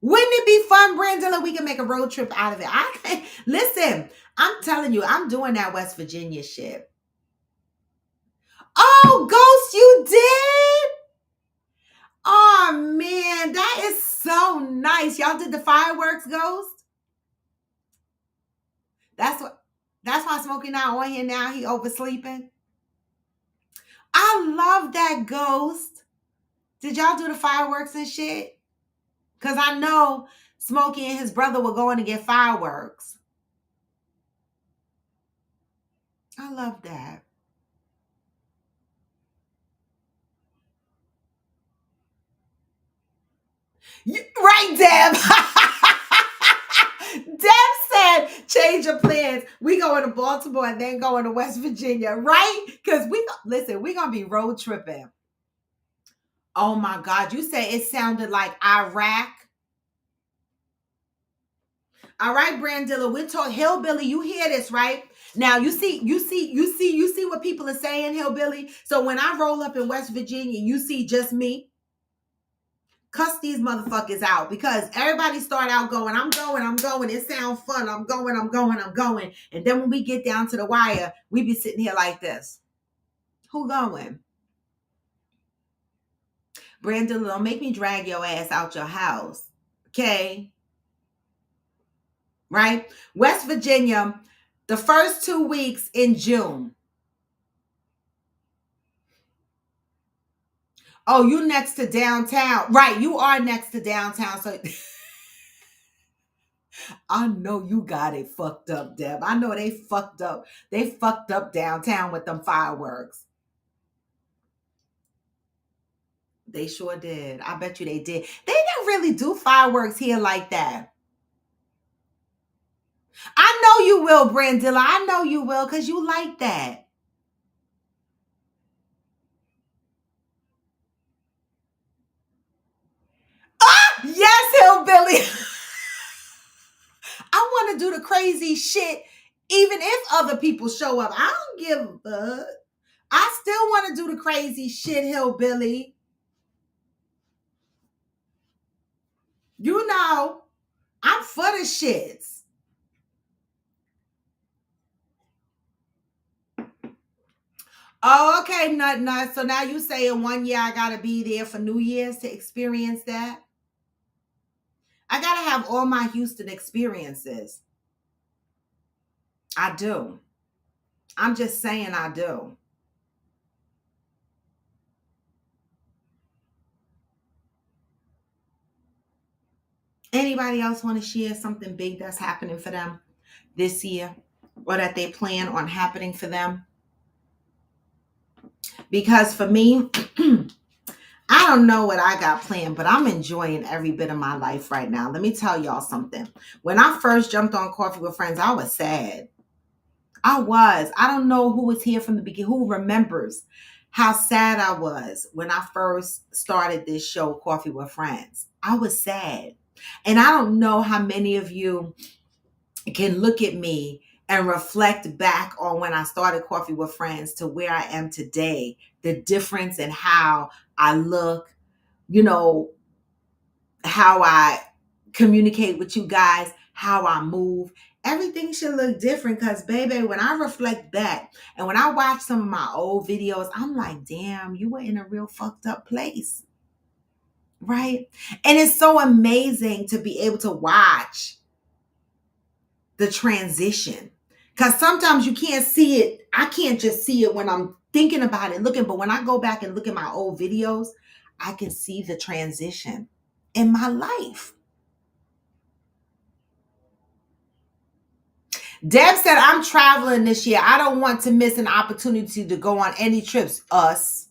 Wouldn't it be fun, Brandilla? We can make a road trip out of it. Listen, I'm telling you, I'm doing that West Virginia shit. Oh, Ghost, you did? Oh man, that is so nice. Y'all did the fireworks, Ghost? That's why Smokey not on here now. He oversleeping. I love that, Ghost. Did y'all do the fireworks and shit? Cause I know Smokey and his brother were going to get fireworks. I love that. Right, Deb. Deb said, change your plans. We going to Baltimore and then going to West Virginia, right? Because we're gonna be road tripping. Oh my God. You said it sounded like Iraq. All right, Brandilla, we're talking Hillbilly. You hear this, right? Now you see what people are saying, Hillbilly. So when I roll up in West Virginia, you see just me. Cuss these motherfuckers out because everybody start out going, I'm going. It sounds fun. I'm going. And then when we get down to the wire, we be sitting here like this. Who going? Brandon, don't make me drag your ass out your house. Okay? Right? West Virginia, the first 2 weeks in June. Oh, you next to downtown. Right, you are next to downtown. So I know you got it fucked up, Deb. I know they fucked up. They fucked up downtown with them fireworks. They sure did. I bet you they did. They didn't really do fireworks here like that. I know you will, Brandilla. I know you will because you like that. Ah, yes, Hillbilly. I want to do the crazy shit even if other people show up. I don't give a fuck. I still want to do the crazy shit, Hillbilly. You know, I'm for the shits. Oh, okay, nut. So now you say in 1 year I gotta be there for New Year's to experience that? I gotta have all my Houston experiences. I do. I'm just saying I do. Anybody else want to share something big that's happening for them this year or that they plan on happening for them? Because for me, I don't know what I got planned, but I'm enjoying every bit of my life right now. Let me tell y'all something. When I first jumped on Coffee with Friends, I was sad. I was. I don't know who was here from the beginning, who remembers how sad I was when I first started this show, Coffee with Friends. I was sad. And I don't know how many of you can look at me and reflect back on when I started Coffee with Friends to where I am today, the difference in how I look, you know, how I communicate with you guys, how I move. Everything should look different because, baby, when I reflect back and when I watch some of my old videos, I'm like, damn, you were in a real fucked up place. Right? And it's so amazing to be able to watch the transition because sometimes you can't see it. I can't just see it when I'm thinking about it, looking, but when I go back and look at my old videos, I can see the transition in my life. Deb said, I'm traveling this year. I don't want to miss an opportunity to go on any trips. Us.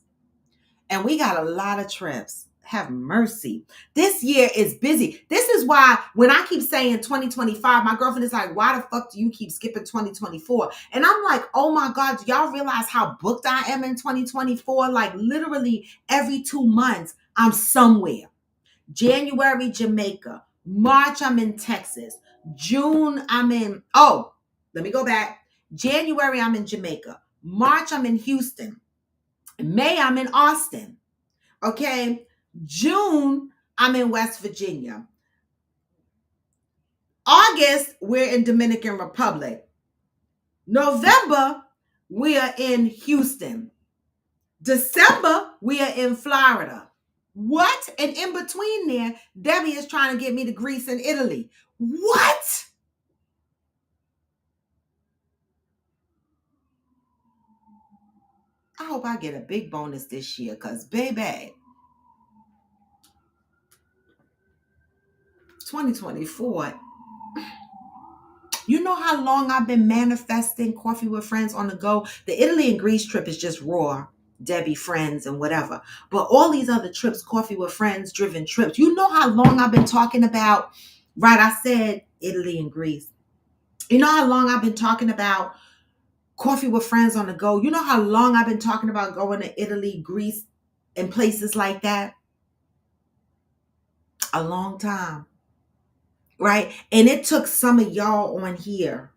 And we got a lot of trips. Have mercy. This year is busy. This is why when I keep saying 2025, my girlfriend is like, why the fuck do you keep skipping 2024? And I'm like, oh my God, do y'all realize how booked I am in 2024? Like literally every 2 months, I'm somewhere. January, Jamaica. March, I'm in Texas. June, let me go back. January, I'm in Jamaica. March, I'm in Houston. May, I'm in Austin. Okay. June, I'm in West Virginia. August, we're in Dominican Republic. November, we are in Houston. December, we are in Florida. What? And in between there, Debbie is trying to get me to Greece and Italy. What? I hope I get a big bonus this year, because baby, 2024. You know how long I've been manifesting Coffee with Friends on the go? The Italy and Greece trip is just raw, Debbie, friends, and whatever. But all these other trips, Coffee with Friends driven trips, you know how long I've been talking about, right? I said Italy and Greece. You know how long I've been talking about Coffee with Friends on the go? You know how long I've been talking about going to Italy, Greece, and places like that? A long time, right? And it took some of y'all on here,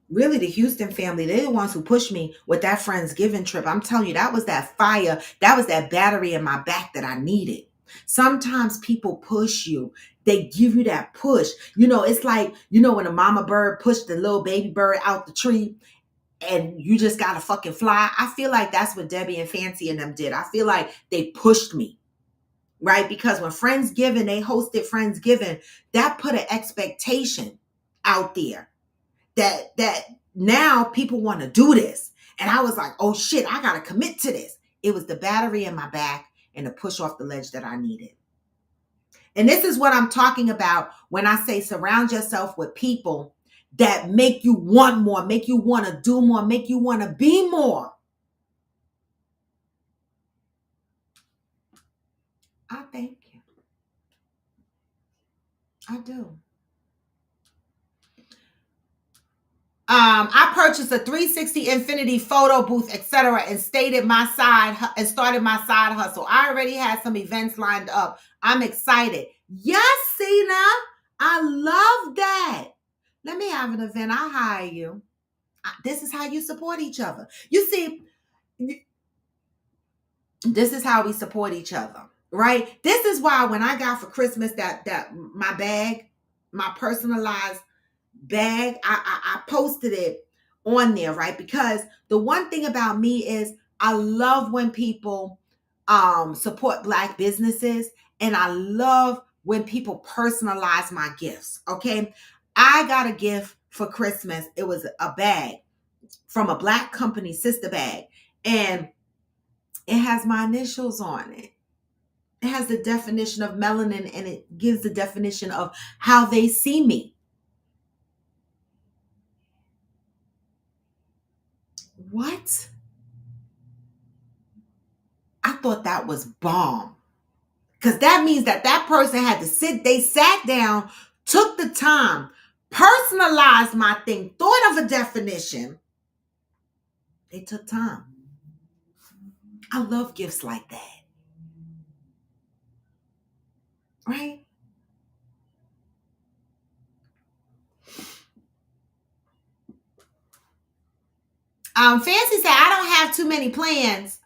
really the Houston family, they're the ones who pushed me with that Friendsgiving trip. I'm telling you, that was that fire, that was that battery in my back that I needed. Sometimes people push you. They give you that push. You know, it's like, you know, when a mama bird pushed the little baby bird out the tree and you just gotta fucking fly. I feel like that's what Debbie and Fancy and them did. I feel like they pushed me, right? Because when Friendsgiving, they hosted Friendsgiving, that put an expectation out there that now people want to do this. And I was like, oh shit, I got to commit to this. It was the battery in my back and the push off the ledge that I needed. And this is what I'm talking about when I say surround yourself with people that make you want more, make you want to do more, make you want to be more. I thank you. I do. I purchased a 360 infinity photo booth, etc., and started my side hustle. I already had some events lined up. I'm excited. Yes, Cena, I love that. Let me have an event. I'll hire you. This is how you support each other. You see, this is how we support each other, right? This is why when I got for Christmas that my bag, my personalized bag, I posted it on there, right? Because the one thing about me is I love when people support Black businesses, and I love when people personalize my gifts. Okay, I got a gift for Christmas. It was a bag from a Black company, sister bag, and it has my initials on it. It has the definition of melanin, and it gives the definition of how they see me. What? I thought that was bomb. Because that means that person had to they sat down, took the time, personalized my thing, thought of a definition. They took time. I love gifts like that. Right? Fancy said, I don't have too many plans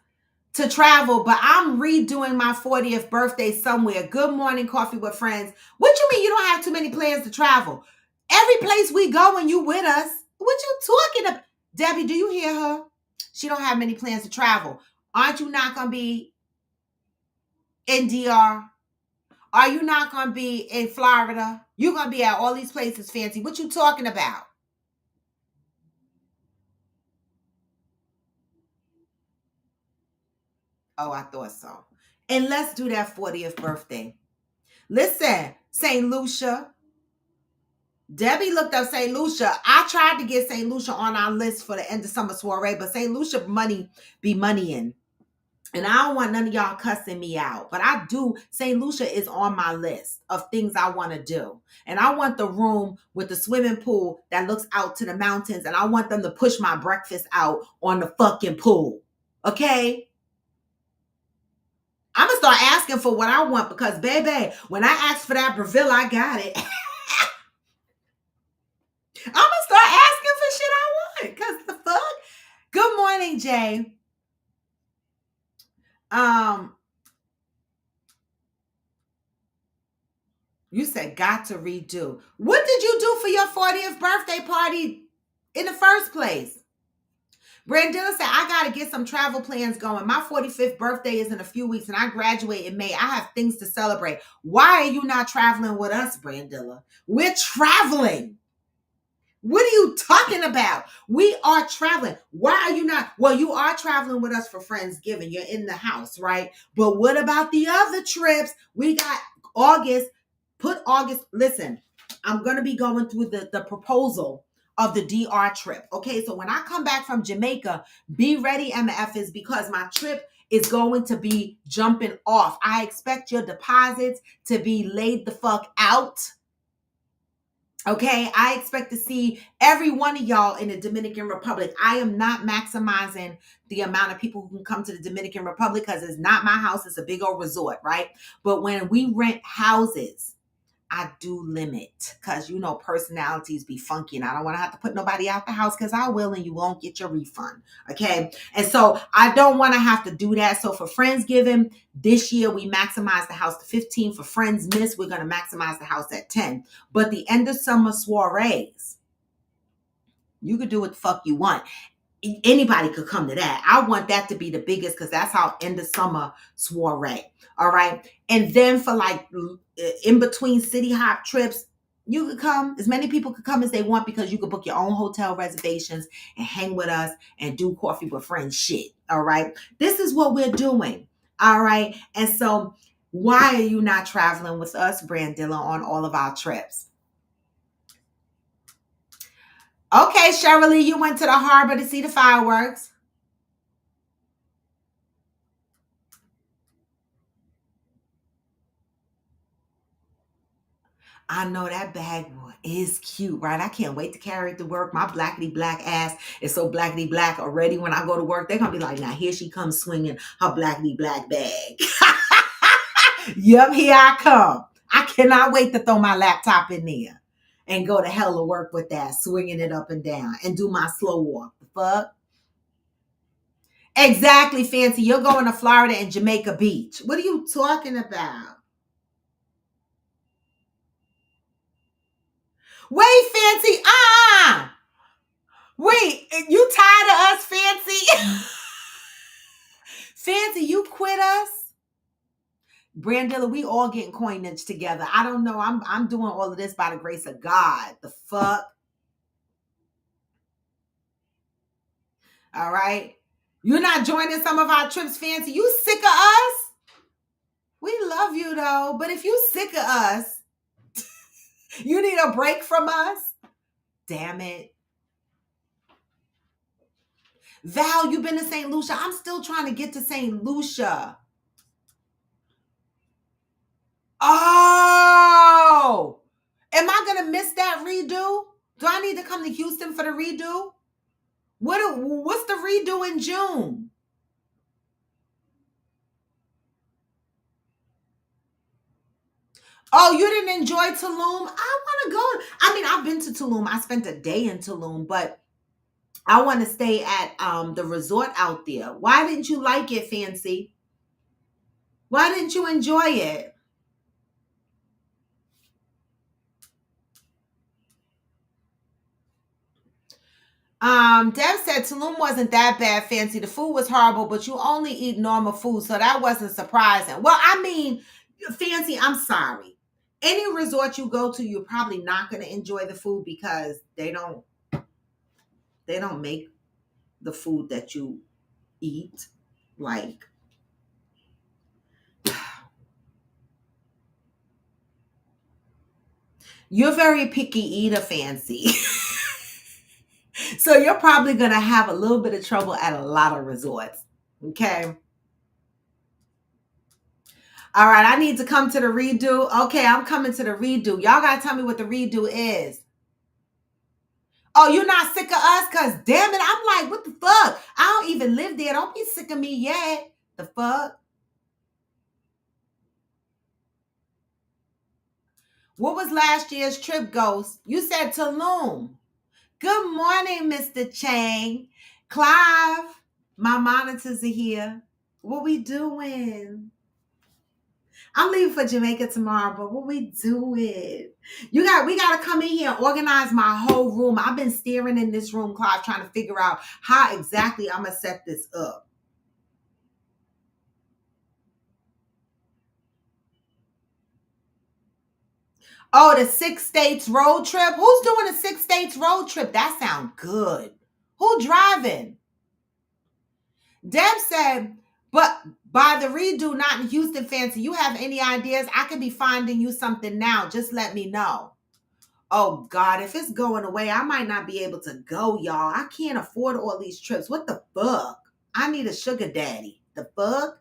to travel, but I'm redoing my 40th birthday somewhere. Good morning, Coffee with Friends. What you mean you don't have too many plans to travel? Every place we go and you with us. What you talking about? Debbie, do you hear her? She don't have many plans to travel. Aren't you not going to be in DR? Are you not going to be in Florida? You're going to be at all these places, Fancy. What you talking about? Oh, I thought so. And let's do that 40th birthday. Listen, St. Lucia. Debbie looked up St. Lucia. I tried to get St. Lucia on our list for the end of summer soiree, but St. Lucia money be moneying. And I don't want none of y'all cussing me out. But I do. St. Lucia is on my list of things I want to do. And I want the room with the swimming pool that looks out to the mountains. And I want them to push my breakfast out on the fucking pool. Okay? I'm going to start asking for what I want because, baby, when I asked for that Breville, I got it. I'm going to start asking for shit I want. Because the fuck? Good morning, Jay. You said got to redo. What did you do for your 40th birthday party in the first place? Brandilla said, I got to get some travel plans going. My 45th birthday is in a few weeks and I graduate in May. I have things to celebrate. Why are you not traveling with us, Brandilla? We're traveling. What are you talking about? We are traveling. Why are you not? Well, you are traveling with us for Friendsgiving. You're in the house, right? But what about the other trips? We got August. Put August. Listen, I'm going to be going through the proposal of the DR trip. Okay, so when I come back from Jamaica, be ready, MFs, because my trip is going to be jumping off. I expect your deposits to be laid the fuck out. Okay, I expect to see every one of y'all in the Dominican Republic. I am not maximizing the amount of people who can come to the Dominican Republic because it's not my house. It's a big old resort, right? But when we rent houses, I do limit because, you know, personalities be funky and I don't want to have to put nobody out the house because I will and you won't get your refund. Okay. And so I don't want to have to do that. So for Friendsgiving this year, we maximize the house to 15. For Friendsmas, we're going to maximize the house at 10. But the end of summer soirees, you could do what the fuck you want. Anybody could come to that. I want that to be the biggest because that's how end of summer soiree. All right. And then for like in between city hop trips, you could come, as many people could come as they want because you could book your own hotel reservations and hang with us and do coffee with friends shit. All right. This is what we're doing. All right. And so why are you not traveling with us, Brandilla, on all of our trips? Okay, Shirley, you went to the harbor to see the fireworks. I know that bag is cute, right? I can't wait to carry it to work. My blackity black ass is so blackity black already. When I go to work, they're going to be like, now here she comes swinging her blackity black bag. Yep, here I come. I cannot wait to throw my laptop in there and go to hell to work with that, swinging it up and down and do my slow walk. The fuck? Exactly, Fancy. You're going to Florida and Jamaica Beach. What are you talking about? Wait, Fancy. Wait, you tired of us, Fancy? Fancy, you quit us? Brandilla, we all getting coinage together. I don't know. I'm doing all of this by the grace of God. The fuck? All right. You're not joining some of our trips, Fancy. You sick of us? We love you though. But if you sick of us, you need a break from us? Damn it. Val, you've been to St. Lucia. I'm still trying to get to St. Lucia. Oh, am I going to miss that redo? Do I need to come to Houston for the redo? What's the redo in June? Oh, you didn't enjoy Tulum? I want to go. I mean, I've been to Tulum. I spent a day in Tulum, but I want to stay at the resort out there. Why didn't you like it, Fancy? Why didn't you enjoy it? Deb said Tulum wasn't that bad, Fancy. The food was horrible, but you only eat normal food, so that wasn't surprising. Well, I mean, Fancy, I'm sorry. Any resort you go to, you're probably not going to enjoy the food because they don't make the food that you eat. Like, you're very picky eater, Fancy. So you're probably going to have a little bit of trouble at a lot of resorts. Okay. All right. I need to come to the redo. Okay. I'm coming to the redo. Y'all got to tell me what the redo is. Oh, you're not sick of us? Because damn it. I'm like, what the fuck? I don't even live there. Don't be sick of me yet. The fuck? What was last year's trip, Ghost? You said Tulum. Good morning, Mr. Chang. Clive, my monitors are here. What we doing? I'm leaving for Jamaica tomorrow, but what we doing? We gotta come in here and organize my whole room. I've been staring in this room, Clive, trying to figure out how exactly I'm gonna set this up. Oh, the 6 states road trip. Who's doing a 6 states road trip? That sounds good. Who driving? Deb said, but by the redo, not in Houston, Fancy. You have any ideas? I could be finding you something now. Just let me know. Oh God, if it's going away, I might not be able to go, y'all. I can't afford all these trips. What the fuck? I need a sugar daddy. The fuck?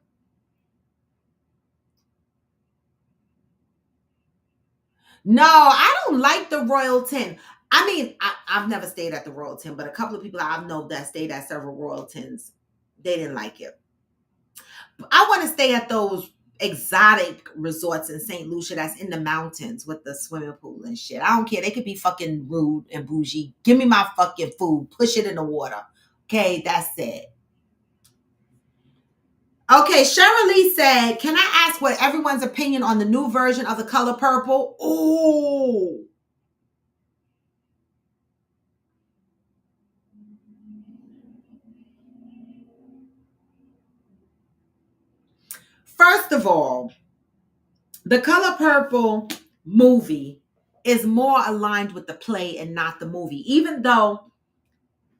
No, I don't like the Royalton. I mean, I've never stayed at the Royalton, but a couple of people I know that stayed at several Royaltons, they didn't like it. I want to stay at those exotic resorts in St. Lucia that's in the mountains with the swimming pool and shit. I don't care. They could be fucking rude and bougie. Give me my fucking food. Push it in the water. Okay, that's it. Okay, Cheryl Lee said, can I ask what everyone's opinion on the new version of The Color Purple? Ooh. First of all, The Color Purple movie is more aligned with the play and not the movie. Even though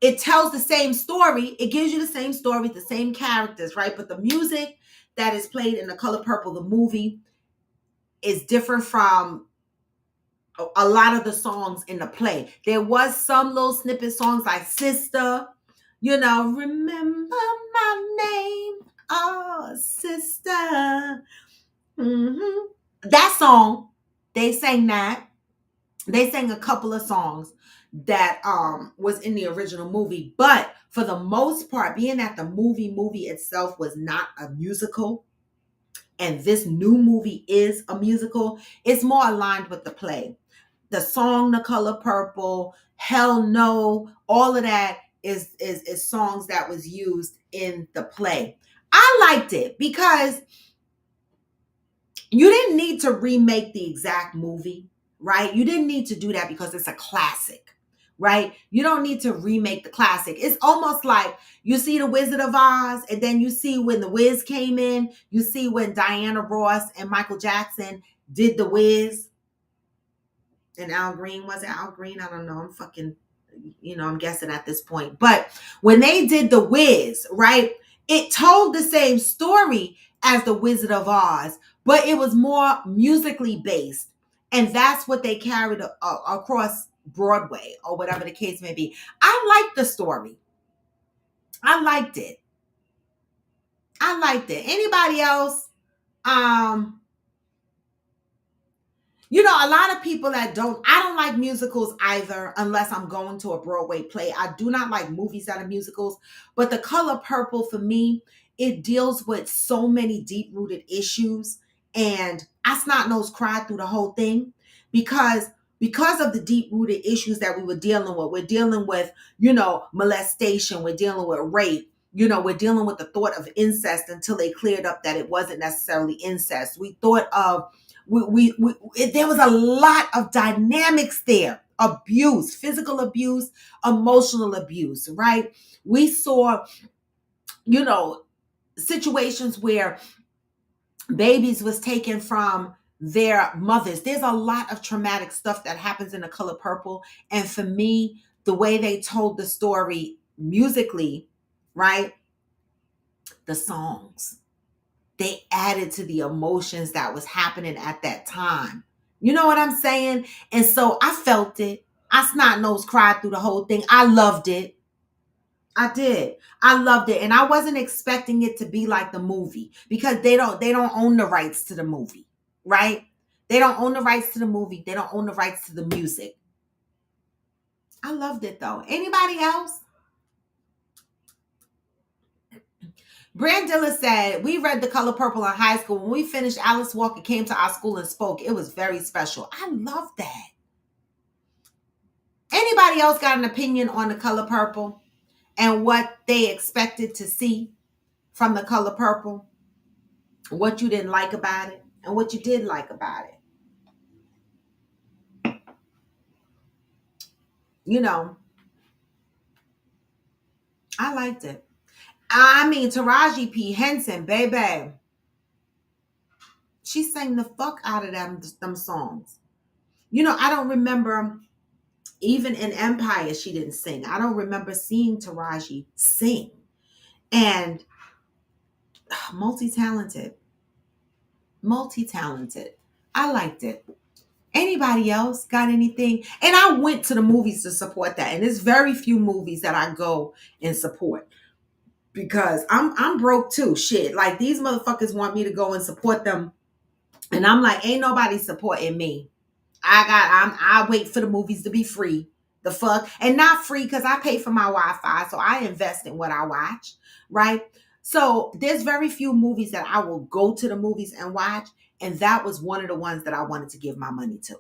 it tells the same story, it gives you the same story, the same characters, right? But the music that is played in The Color Purple, the movie, is different from a lot of the songs in the play. There was some little snippet songs like Sister, remember my name, oh, sister. Mm-hmm. That song, they sang that. They sang a couple of songs that was in the original movie, but for the most part, being that the movie itself was not a musical, and this new movie is a musical, it's more aligned with the play. The song The Color Purple, Hell No, all of that is songs that was used in the play. I liked it because you didn't need to remake the exact movie, right? You didn't need to do that because it's a classic, right? You don't need to remake the classic. It's almost like you see The Wizard of Oz, and then you see when The Wiz came in, you see when Diana Ross and Michael Jackson did The Wiz, and Al Green, was it Al Green? I don't know. I'm fucking, I'm guessing at this point. But when they did The Wiz, right, it told the same story as The Wizard of Oz, but it was more musically based. And that's what they carried across Broadway or whatever the case may be. I liked the story. I liked it. Anybody else? A lot of people I don't like musicals either, unless I'm going to a Broadway play. I do not like movies that are musicals, but The Color Purple, for me, it deals with so many deep-rooted issues, and I snot nose cried through the whole thing because of the deep-rooted issues that we were dealing with. We're dealing with, molestation, we're dealing with rape, we're dealing with the thought of incest until they cleared up that it wasn't necessarily incest. We thought of there was a lot of dynamics there. Abuse, physical abuse, emotional abuse, right? We saw, situations where babies was taken from their mothers. There's a lot of traumatic stuff that happens in The Color Purple. And for me, the way they told the story musically, right? The songs, they added to the emotions that was happening at that time. You know what I'm saying? And so I felt it. I snot nose cried through the whole thing. I loved it. I did. I loved it. And I wasn't expecting it to be like the movie because they don't own the rights to the movie, right? They don't own the rights to the movie. They don't own the rights to the music. I loved it though. Anybody else? Brandilla said, we read The Color Purple in high school. When we finished, Alice Walker came to our school and spoke. It was very special. I love that. Anybody else got an opinion on The Color Purple and what they expected to see from The Color Purple? What you didn't like about it? and what you did like about it. You know, I liked it. I mean, Taraji P. Henson, baby, she sang the fuck out of them songs. You know, I don't remember, even in Empire, she didn't sing. I don't remember seeing Taraji sing. And multi-talented. I liked it. Anybody else got anything? And I went to the movies to support that. And there's very few movies that I go and support because I'm broke too. Shit. Like these motherfuckers want me to go and support them. And I'm like, ain't nobody supporting me. I wait for the movies to be free. The fuck. And not free because I pay for my Wi-Fi. So I invest in what I watch. Right. So there's very few movies that I will go to the movies and watch. And that was one of the ones that I wanted to give my money to.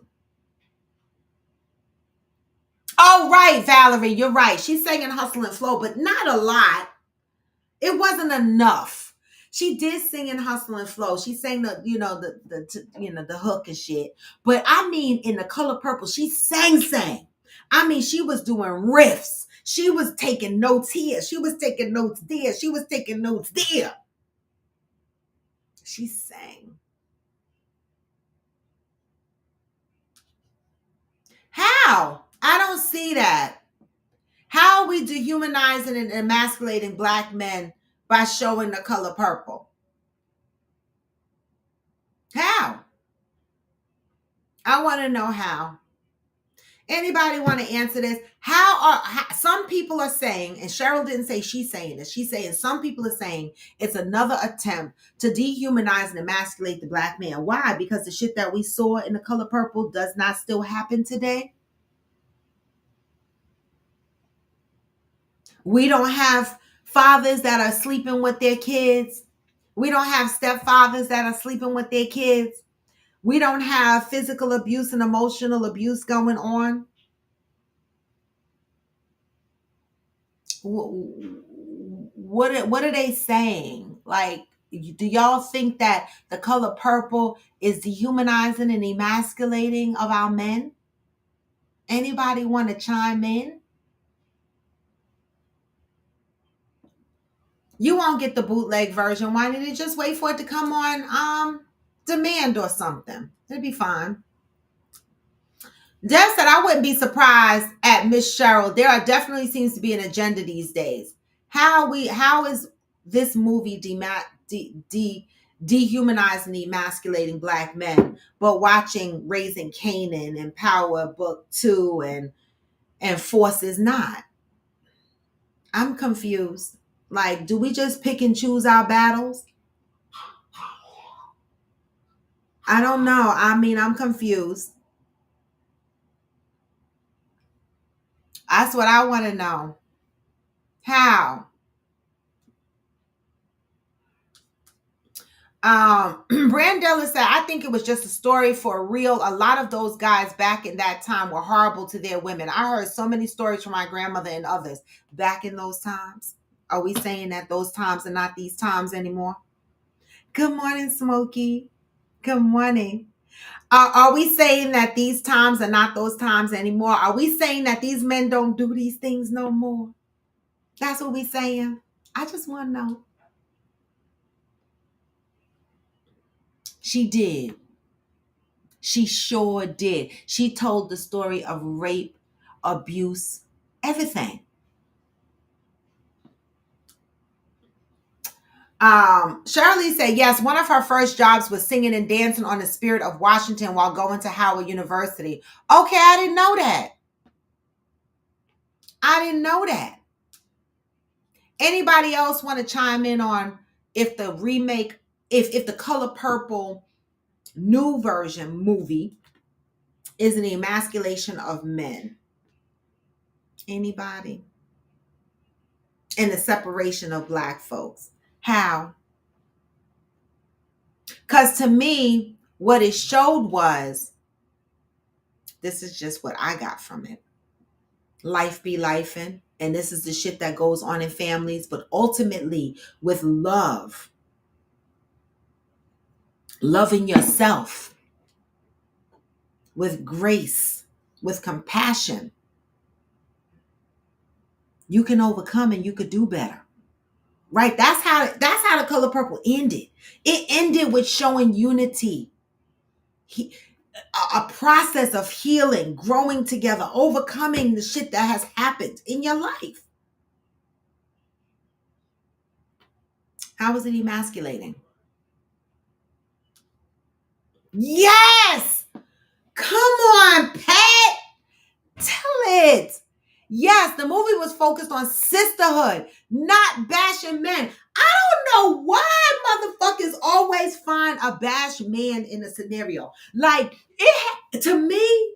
Oh, right, Valerie, you're right. She's singing Hustle and Flow, but not a lot. It wasn't enough. She did sing in Hustle and Flow. She sang the hook and shit. But I mean, in The Color Purple, she sang. I mean, she was doing riffs. She was taking notes here. She was taking notes there. She was taking notes there. She sang. How? I don't see that. How are we dehumanizing and emasculating Black men by showing The Color Purple? How? I want to know how. Anybody want to answer this? How some people are saying, and Cheryl didn't say she's saying this, she's saying some people are saying it's another attempt to dehumanize and emasculate the Black man. Why? Because the shit that we saw in The Color Purple does not still happen today. We don't have fathers that are sleeping with their kids. We don't have stepfathers that are sleeping with their kids. We don't have physical abuse and emotional abuse going on. What are they saying? Like, do y'all think that The Color Purple is dehumanizing and emasculating of our men? Anybody want to chime in? You won't get the bootleg version. Why didn't you just wait for it to come on demand or something? It'd be fine. Deb said, I wouldn't be surprised at Miss Cheryl. There are definitely seems to be an agenda these days. How is this movie dehumanizing, emasculating Black men, but watching Raising Kanan and Power Book 2 and Force is not? I'm confused. Like, do we just pick and choose our battles? I don't know. I mean, I'm confused. That's what I want to know. How? Brandella said, I think it was just a story for real. A lot of those guys back in that time were horrible to their women. I heard so many stories from my grandmother and others back in those times. Are we saying that those times are not these times anymore? Good morning, Smokey. Good morning. Are we saying that these times are not those times anymore? Are we saying that these men don't do these things no more? That's what we're saying. I just want to know. She did. She sure did. She told the story of rape, abuse, everything. Shirley said, yes, one of her first jobs was singing and dancing on the Spirit of Washington while going to Howard University. Okay, I didn't know that. Anybody else want to chime in on if the remake, if the Color Purple new version movie is an emasculation of men? Anybody? And the separation of Black folks. How? Because to me, what it showed was, this is just what I got from it. Life be lifing. And this is the shit that goes on in families, but ultimately with love. loving yourself with grace, with compassion, you can overcome and you could do better. Right? That's how The Color Purple ended. It ended with showing unity. A process of healing, growing together, overcoming the shit that has happened in your life. How is it emasculating? Yes! Come on, Pat! Tell it. Yes, the movie was focused on sisterhood, not bashing men. I don't know why motherfuckers always find a bashed man in a scenario. Like, to me,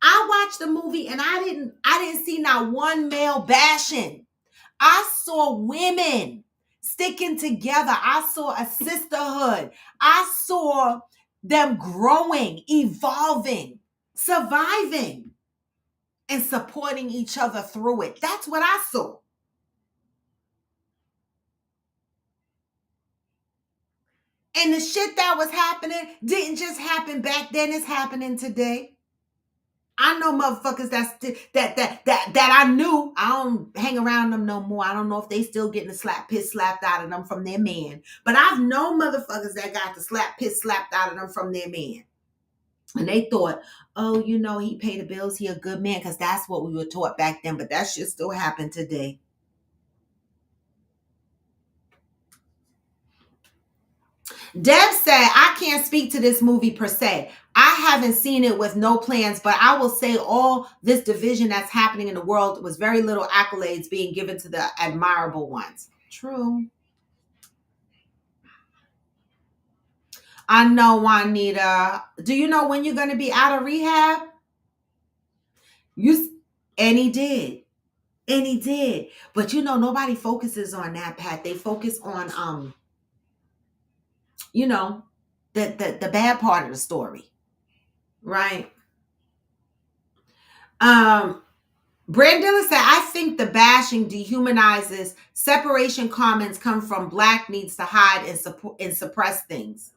I watched the movie and I didn't see not one male bashing. I saw women sticking together. I saw a sisterhood. I saw them growing, evolving, surviving, and supporting each other through it. That's what I saw. And the shit that was happening didn't just happen back then, it's happening today. I know motherfuckers that I knew. I don't hang around them no more. I don't know if they still getting the piss slapped out of them from their man. But I've known motherfuckers that got the piss slapped out of them from their man. And they thought, oh, he paid the bills. He a good man, because that's what we were taught back then. But that shit still happen today. Deb said, I can't speak to this movie per se. I haven't seen it with no plans, but I will say all this division that's happening in the world was very little accolades being given to the admirable ones. True. I know, Juanita. Do you know when you're going to be out of rehab? And he did. And he did. But nobody focuses on that, Pat. They focus on the bad part of the story. Right? Brandilla said, I think the bashing dehumanizes. Separation comments come from Black needs to hide and suppress things.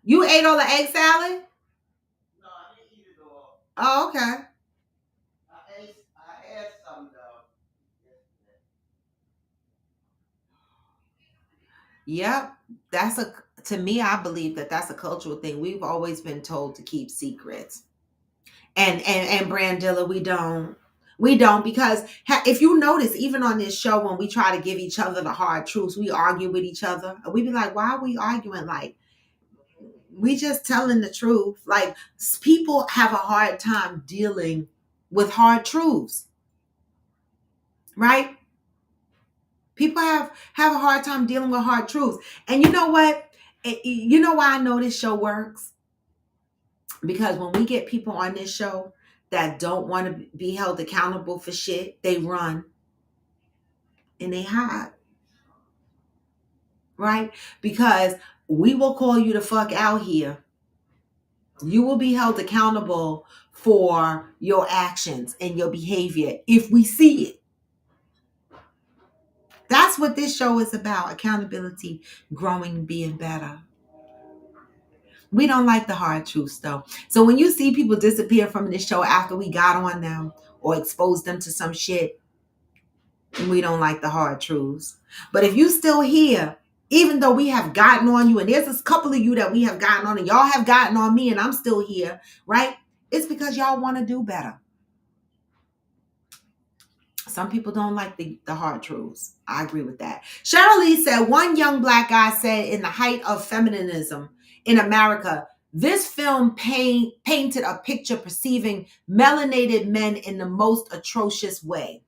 You ate all the egg salad? No, I didn't eat it all. Oh, okay. I had some though. Yep. To me, I believe that's a cultural thing. We've always been told to keep secrets. And Brandilla, we don't, because if you notice, even on this show, when we try to give each other the hard truths, we argue with each other. And we be like, why are we arguing? Like, we just telling the truth. Like, people have a hard time dealing with hard truths, right? People have a hard time dealing with hard truths. And you know what? You know why I know this show works? Because when we get people on this show that don't want to be held accountable for shit, they run and they hide. Right? Because we will call you the fuck out here. You will be held accountable for your actions and your behavior if we see it. That's what this show is about. Accountability, growing, being better. We don't like the hard truths, though. So when you see people disappear from this show after we got on them or exposed them to some shit, we don't like the hard truths. But if you still here, even though we have gotten on you, and there's a couple of you that we have gotten on, and y'all have gotten on me, and I'm still here, right? It's because y'all want to do better. Some people don't like the hard truths. I agree with that. Cheryl Lee said, one young Black guy said in the height of feminism in America, this film painted a picture perceiving melanated men in the most atrocious way.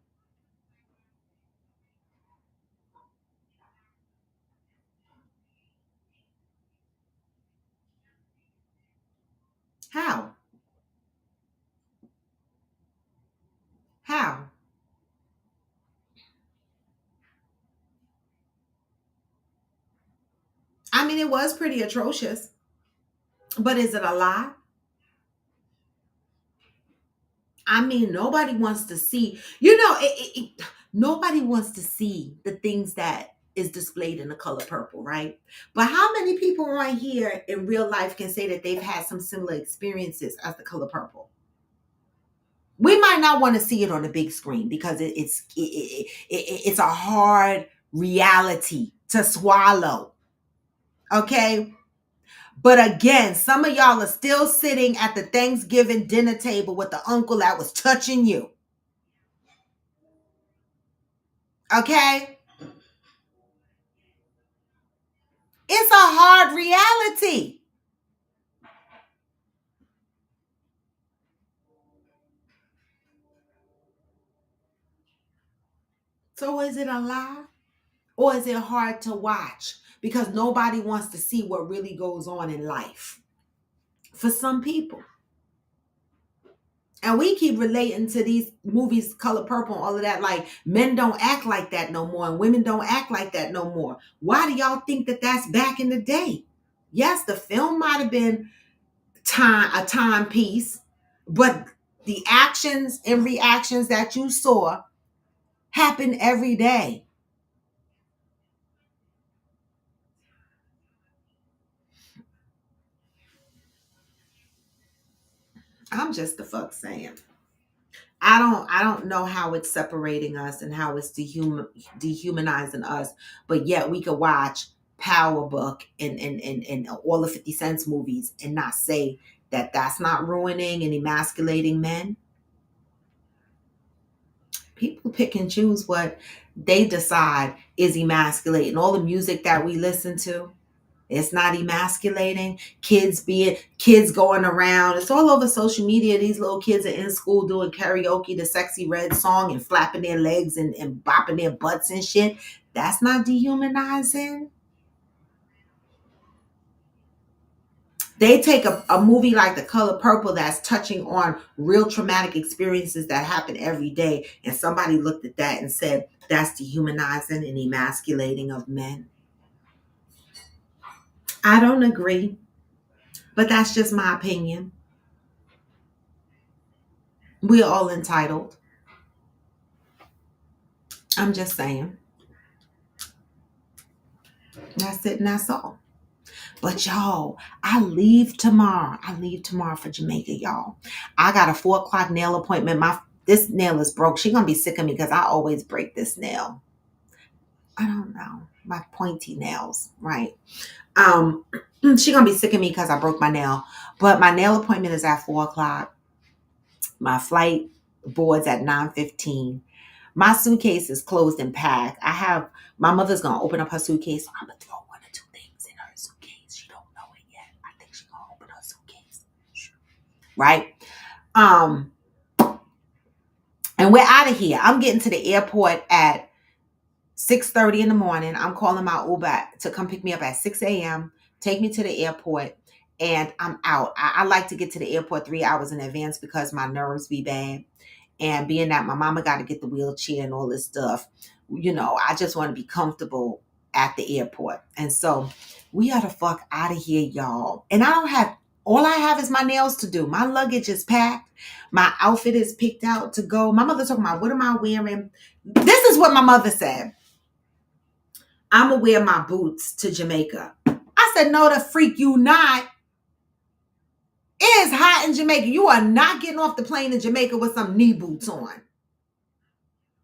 How? How? I mean, it was pretty atrocious. But is it a lie? I mean, nobody wants to see, nobody wants to see the things that is displayed in the color purple, right? But how many people on here in real life can say that they've had some similar experiences as the color purple? We might not want to see it on the big screen because it's a hard reality to swallow. Okay? But again, some of y'all are still sitting at the Thanksgiving dinner table with the uncle that was touching you. Okay? It's a hard reality. So is it a lie? Or is it hard to watch? Because nobody wants to see what really goes on in life. For some people. And we keep relating to these movies, Color Purple, and all of that. Like, men don't act like that no more, and women don't act like that no more. Why do y'all think that that's back in the day? Yes, the film might have been a timepiece, but the actions and reactions that you saw happen every day. I'm just the fuck saying. I don't know how it's separating us and how it's dehumanizing us, but yet we could watch Power Book and all the 50 Cent's movies and not say that that's not ruining and emasculating men. People pick and choose what they decide is emasculating. All the music that we listen to, it's not emasculating. Kids going around. It's all over social media. These little kids are in school doing karaoke, the Sexy Red song, and flapping their legs and bopping their butts and shit. That's not dehumanizing. They take a movie like The Color Purple that's touching on real traumatic experiences that happen every day, and somebody looked at that and said, that's dehumanizing and emasculating of men. I don't agree, but that's just my opinion. We're all entitled. I'm just saying. That's it and that's all. But y'all, I leave tomorrow. I leave tomorrow for Jamaica, y'all. I got a 4 o'clock nail appointment. This nail is broke. She's gonna be sick of me because I always break this nail. I don't know. My pointy nails, right? She's gonna be sick of me because I broke my nail. But my nail appointment is at 4 o'clock. My flight boards at 9:15. My suitcase is closed and packed. My mother's gonna open up her suitcase. So I'm gonna throw one or two things in her suitcase. She don't know it yet. I think she's gonna open her suitcase. Right? And we're out of here. I'm getting to the airport at 6:30 in the morning. I'm calling my Uber to come pick me up at 6 a.m., take me to the airport, and I'm out. I like to get to the airport 3 hours in advance because my nerves be bad. And being that my mama got to get the wheelchair and all this stuff, I just want to be comfortable at the airport. And so we are the fuck out of here, y'all. And all I have is my nails to do. My luggage is packed. My outfit is picked out to go. My mother's talking about, what am I wearing? This is what my mother said. I'm going to wear my boots to Jamaica. I said, no, the freak you not. It is hot in Jamaica. You are not getting off the plane in Jamaica with some knee boots on.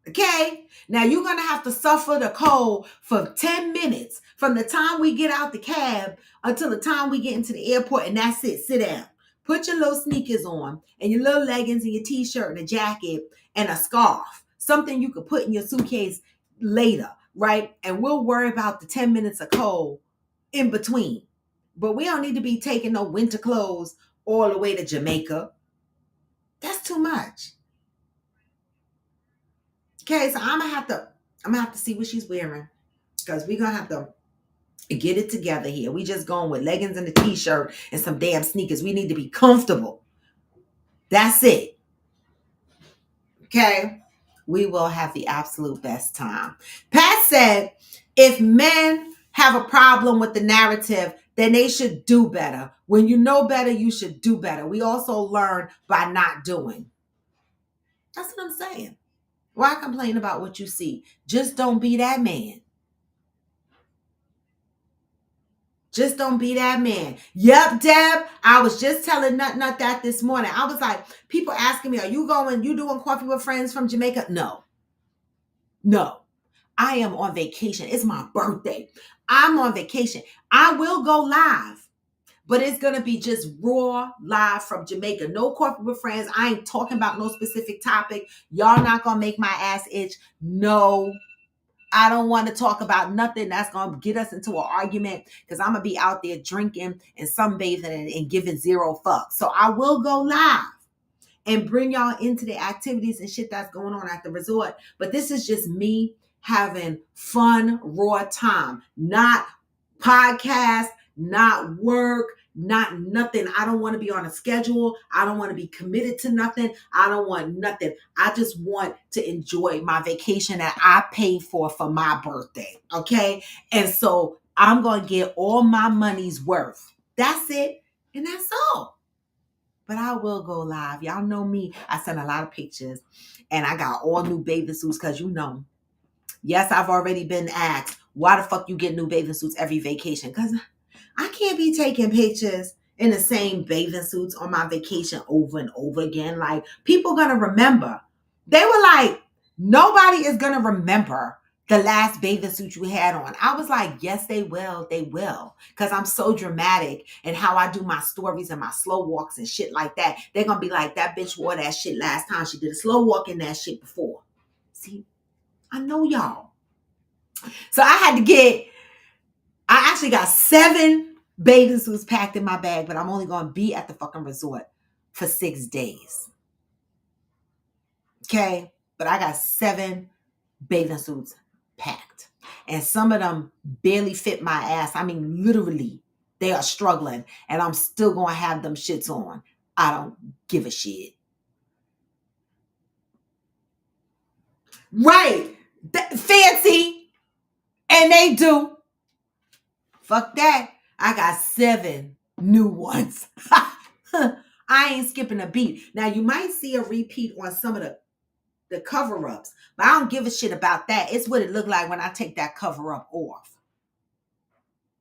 Okay? Now you're going to have to suffer the cold for 10 minutes from the time we get out the cab until the time we get into the airport, and that's it. Sit down. Put your little sneakers on and your little leggings and your t-shirt and a jacket and a scarf. Something you could put in your suitcase later, right? And we'll worry about the 10 minutes of cold in between. But we don't need to be taking no winter clothes all the way to Jamaica. That's too much. Okay, so I'm gonna have to see what she's wearing, because we're gonna have to get it together here. We just going with leggings and a t-shirt and some damn sneakers. We need to be comfortable. That's it. Okay, we will have the absolute best time. Pat said, if men have a problem with the narrative, then they should do better. When you know better, you should do better. We also learn by not doing. That's what I'm saying. Why complain about what you see? Just don't be that man. Just don't be that man. Yep, Deb. I was just telling Nut that this morning. I was like, people asking me, are you doing coffee with friends from Jamaica? No. No. I am on vacation. It's my birthday. I'm on vacation. I will go live, but it's going to be just raw live from Jamaica. No coffee with friends. I ain't talking about no specific topic. Y'all not going to make my ass itch. No. I don't want to talk about nothing that's going to get us into an argument because I'm going to be out there drinking and sunbathing and giving zero fucks. So I will go live and bring y'all into the activities and shit that's going on at the resort. But this is just me having fun, raw time, not podcast, not work, not nothing. I don't want to be on a schedule. I don't want to be committed to nothing. I don't want nothing. I just want to enjoy my vacation that I paid for my birthday. Okay. And so I'm going to get all my money's worth. That's it. And that's all. But I will go live. Y'all know me. I sent a lot of pictures and I got all new bathing suits because yes, I've already been asked, why the fuck you get new bathing suits every vacation? Because I can't be taking pictures in the same bathing suits on my vacation over and over again. Like, people gonna remember. They were like, nobody is gonna remember the last bathing suit you had on. I was like, yes, they will. They will. Because I'm so dramatic and how I do my stories and my slow walks and shit like that. They're gonna be like, that bitch wore that shit last time. She did a slow walk in that shit before. See, I know y'all. So I actually got 7 bathing suits packed in my bag, but I'm only going to be at the fucking resort for 6 days. Okay? But I got 7 bathing suits packed. And some of them barely fit my ass. I mean, literally, they are struggling. And I'm still going to have them shits on. I don't give a shit. Right. Fancy. And they do. Fuck that. I got 7 new ones. I ain't skipping a beat. Now, you might see a repeat on some of the cover-ups, but I don't give a shit about that. It's what it looked like when I take that cover-up off.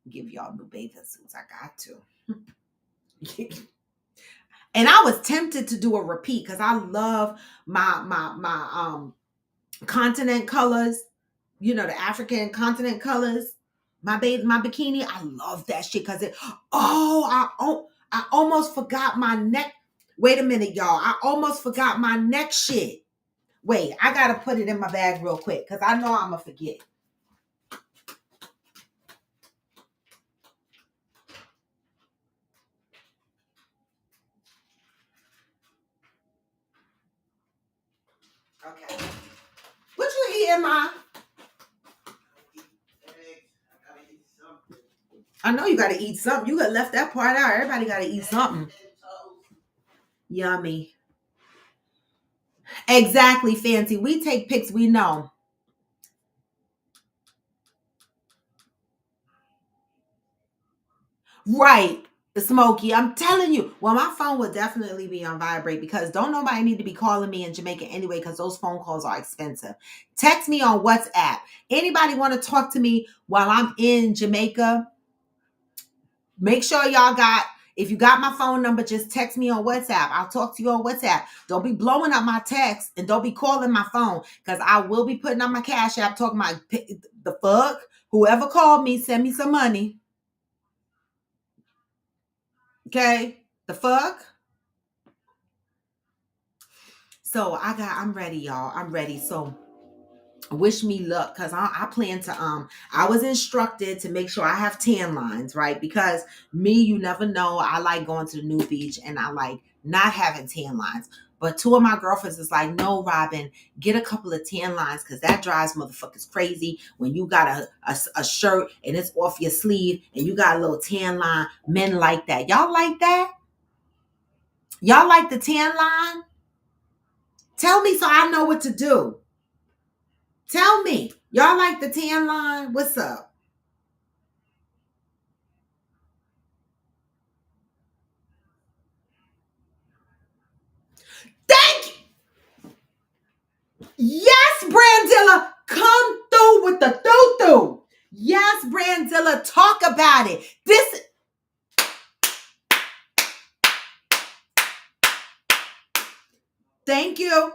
Give y'all new bathing suits. I got to. And I was tempted to do a repeat because I love my continent colors. You know, the African continent colors. My bikini, I love that shit because I almost forgot my neck. Wait a minute, y'all. I almost forgot my neck shit. Wait, I gotta put it in my bag real quick because I know I'm gonna forget. Okay. What you eating, Ma? I know you gotta eat something. You got left that part out. Everybody gotta eat something. Yummy. Exactly, Fancy. We take pics, we know. Right. Smokey, I'm telling you. Well, my phone will definitely be on vibrate because don't nobody need to be calling me in Jamaica anyway because those phone calls are expensive. Text me on WhatsApp. Anybody want to talk to me while I'm in Jamaica? Make sure y'all if you got my phone number, just text me on WhatsApp. I'll talk to you on WhatsApp. Don't be blowing up my text and don't be calling my phone because I will be putting on my Cash App talking about the fuck. Whoever called me, send me some money. Okay? The fuck? So I'm ready, y'all. I'm ready. So wish me luck because I plan to I was instructed to make sure I have tan lines, right? Because me, you never know. I like going to the new beach and I like not having tan lines. But 2 of my girlfriends is like, no, Robin, get a couple of tan lines because that drives motherfuckers crazy when you got a shirt and it's off your sleeve and you got a little tan line. Men like that. Y'all like that? Y'all like the tan line? Tell me so I know what to do. Tell me. Y'all like the tan line? What's up? Thank you. Brandilla, come through with the doo-doo. Yes, Brandilla, talk about it. Thank you.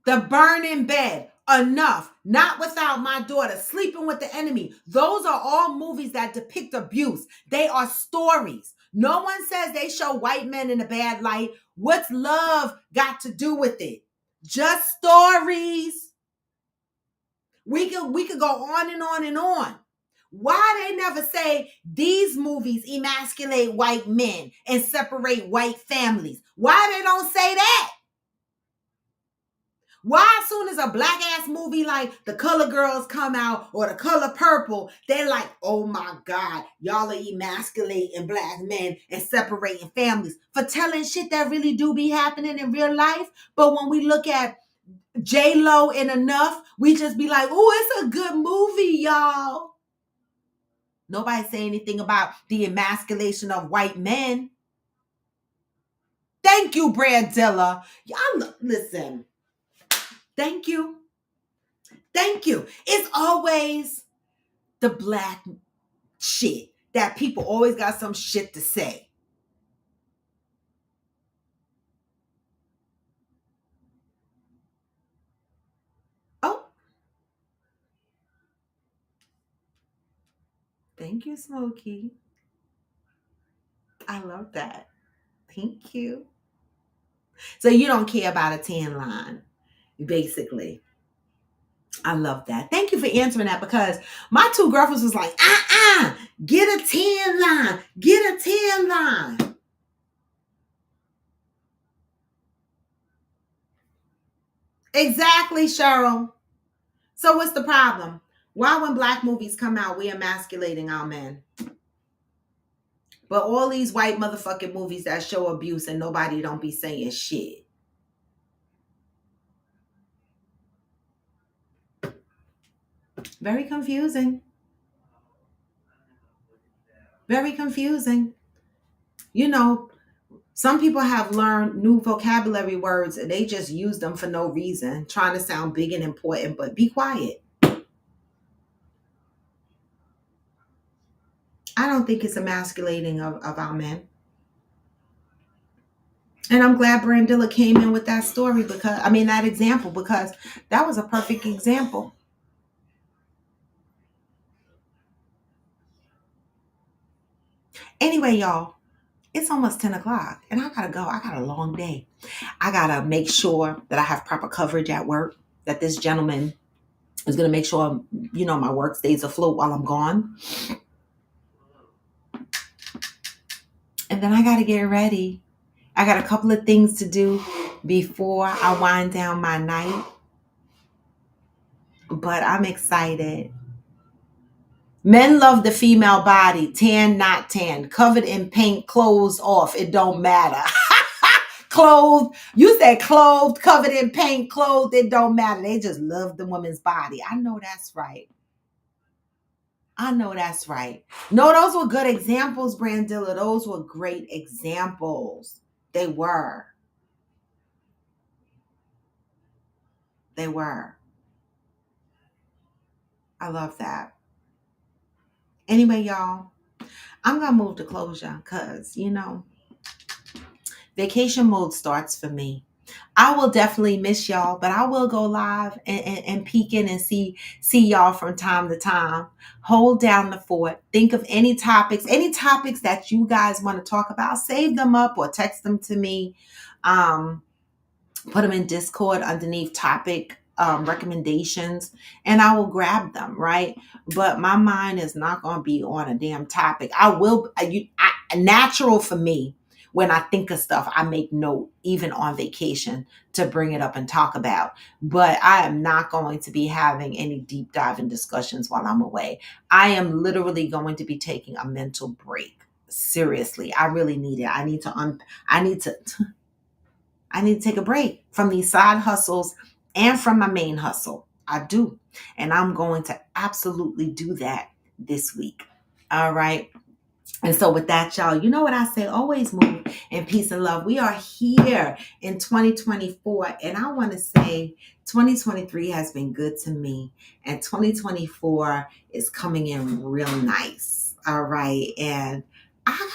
The Burning Bed. Enough. Not Without My Daughter. Sleeping with the Enemy. Those are all movies that depict abuse. They are stories. No one says they show white men in a bad light. What's love got to do with it? Just stories. We could go on and on and on. Why they never say these movies emasculate white men and separate white families? Why they don't say that? Why as soon as a black ass movie like The Color Girls come out or The Color Purple, they're like, oh my God, y'all are emasculating black men and separating families for telling shit that really do be happening in real life. But when we look at J-Lo and Enough, we just be like, oh, it's a good movie, y'all. Nobody say anything about the emasculation of white men. Thank you, Brandilla. Y'all, listen. Thank you. Thank you. It's always the black shit that people always got some shit to say. Oh, thank you, Smokey. I love that. Thank you. So you don't care about a tan line, basically. I love that. Thank you for answering that because my two girlfriends was like, get a tan line, get a tan line. Exactly, Cheryl. So what's the problem? Why when black movies come out, we emasculating our men? But all these white motherfucking movies that show abuse and nobody don't be saying shit. Very confusing. Very confusing. You know, some people have learned new vocabulary words and they just use them for no reason, trying to sound big and important, but be quiet. I don't think it's emasculating of our men. And I'm glad Brandilla came in with that story that example, because that was a perfect example. Anyway, y'all, it's almost 10 o'clock and I gotta go. I got a long day. I gotta make sure that I have proper coverage at work, that this gentleman is gonna make sure, my work stays afloat while I'm gone. And then I gotta get ready. I got a couple of things to do before I wind down my night. But I'm excited. Men love the female body, tan, not tan, covered in paint, clothes off. It don't matter. Clothed, you said clothed, covered in paint, clothed, it don't matter. They just love the woman's body. I know that's right. No, those were good examples, Brandilla. Those were great examples. They were. They were. I love that. Anyway, y'all, I'm going to move to closure because, vacation mode starts for me. I will definitely miss y'all, but I will go live and peek in and see y'all from time to time. Hold down the fort. Think of any topics that you guys want to talk about. Save them up or text them to me. Put them in Discord underneath topic recommendations, and I will grab them, right? But my mind is not going to be on a damn topic. Natural for me. When I think of stuff, I make note, even on vacation, to bring it up and talk about. But I am not going to be having any deep diving discussions while I'm away. I am literally going to be taking a mental break. Seriously, I really need it. I need to take a break from these side hustles and from my main hustle. I do. And I'm going to absolutely do that this week. All right. And so with that, y'all, you know what I say, always move in peace and love. We are here in 2024, and I want to say 2023 has been good to me, and 2024 is coming in real nice. All right. And I,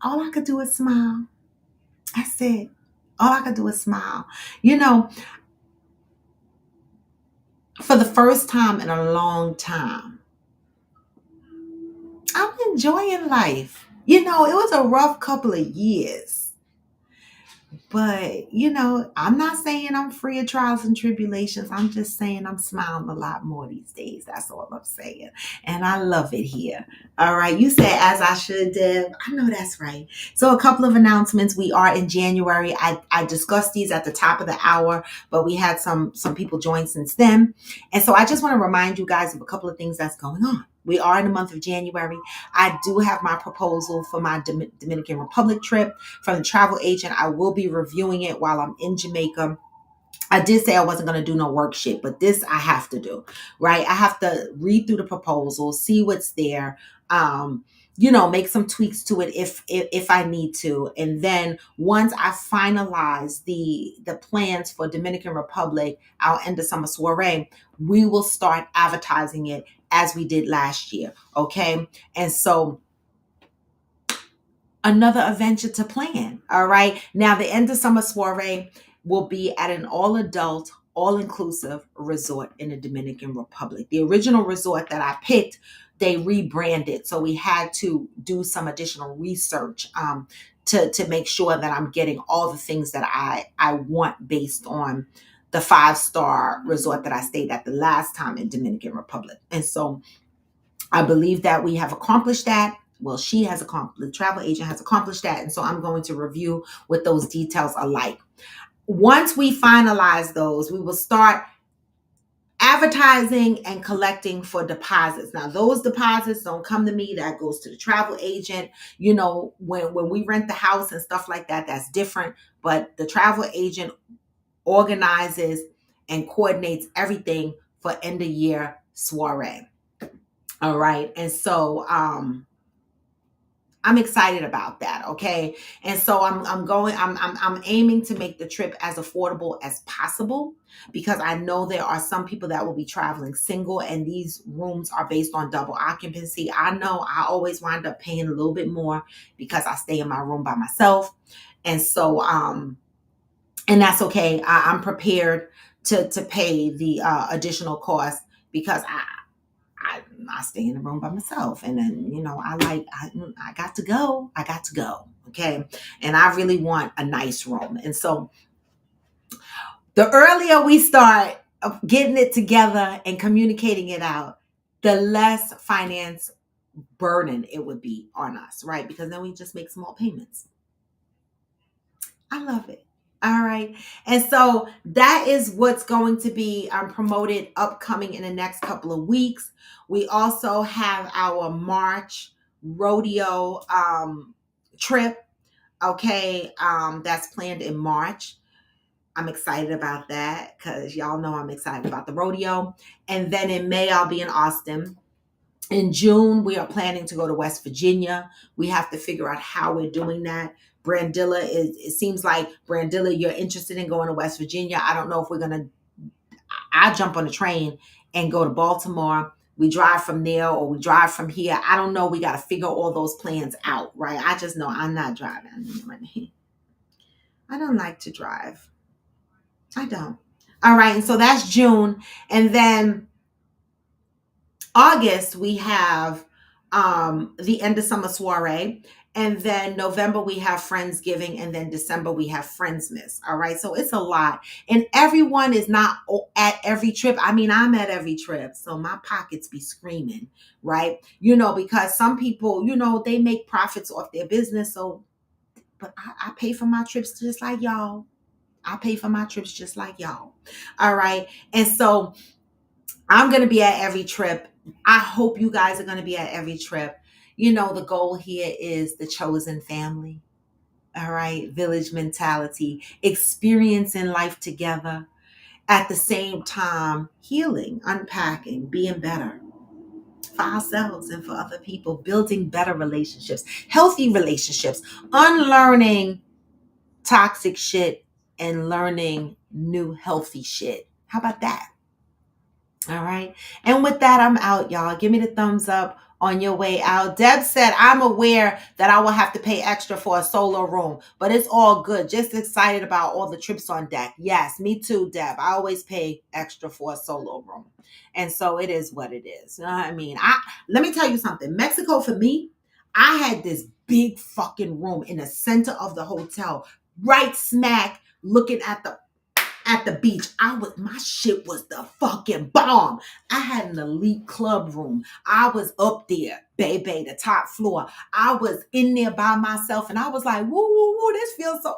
all I could do is smile. That's it. All I could do is smile. You know, for the first time in a long time, I'm enjoying life. You know, it was a rough couple of years. But, I'm not saying I'm free of trials and tribulations. I'm just saying I'm smiling a lot more these days. That's all I'm saying. And I love it here. All right. You said, as I should, Deb. I know that's right. So, a couple of announcements. We are in January. I discussed these at the top of the hour, but we had some people join since then. And so, I just want to remind you guys of a couple of things that's going on. We are in the month of January. I do have my proposal for my Dominican Republic trip from the travel agent. I will be reviewing it while I'm in Jamaica. I did say I wasn't going to do no worksheet, but this I have to do, right? I have to read through the proposal, see what's there, make some tweaks to it if I need to. And then once I finalize the plans for Dominican Republic, our end of summer soiree, we will start advertising it as we did last year. Okay. And so another adventure to plan. All right. Now, the end of summer soiree will be at an all adult, all inclusive resort in the Dominican Republic. The original resort that I picked, they rebranded. So we had to do some additional research to make sure that I'm getting all the things that I want based on the 5-star resort that I stayed at the last time in Dominican Republic. And so I believe that we have accomplished that. Well, the travel agent has accomplished that. And so I'm going to review with those details alike. Once we finalize those, we will start advertising and collecting for deposits. Now, those deposits don't come to me. That goes to the travel agent. When we rent the house and stuff like that, that's different. But the travel agent organizes and coordinates everything for end of year soiree. All right. And so I'm excited about that. Okay. And so I'm aiming to make the trip as affordable as possible, because I know there are some people that will be traveling single, and these rooms are based on double occupancy. I know I always wind up paying a little bit more because I stay in my room by myself. And so, and that's okay. I'm prepared to pay the additional cost, because I stay in the room by myself. And then, I got to go. I got to go. Okay. And I really want a nice room. And so the earlier we start getting it together and communicating it out, the less finance burden it would be on us, right? Because then we just make small payments. I love it. All right. And so that is what's going to be promoted upcoming in the next couple of weeks. We also have our March rodeo trip. Okay. That's planned in March. I'm excited about that because y'all know I'm excited about the rodeo. And then in May, I'll be in Austin. In June, we are planning to go to West Virginia. We have to figure out how we're doing that. Brandilla it seems like Brandilla, you're interested in going to West Virginia. I don't know if I jump on a train and go to Baltimore. We drive from there or we drive from here. I don't know. We got to figure all those plans out, right? I just know I'm not driving. I don't like to drive. I don't. All right. And so that's June. And then August, we have the end of summer soiree. And then November, we have Friendsgiving. And then December, we have Friendsmas. All right. So it's a lot. And everyone is not at every trip. I mean, I'm at every trip. So my pockets be screaming, right? Because some people, they make profits off their business. So, but I pay for my trips just like y'all. I pay for my trips just like y'all. All right. And so I'm going to be at every trip. I hope you guys are going to be at every trip. The goal here is the chosen family. All right. Village mentality, experiencing life together, at the same time, healing, unpacking, being better. for ourselves and for other people, building better relationships, healthy relationships, unlearning toxic shit and learning new healthy shit. How about that? All right. And with that, I'm out, y'all. Give me the thumbs up on your way out. Deb said, I'm aware that I will have to pay extra for a solo room, but it's all good. Just excited about all the trips on deck. Yes, me too, Deb. I always pay extra for a solo room. And so it is what it is. You know what I mean? Let me tell you something. Mexico, for me, I had this big fucking room in the center of the hotel, right smack looking at the beach. My shit was the fucking bomb. I had an elite club room. I was up there, baby, the top floor. I was in there by myself and I was like, woo, woo, woo, this feels so.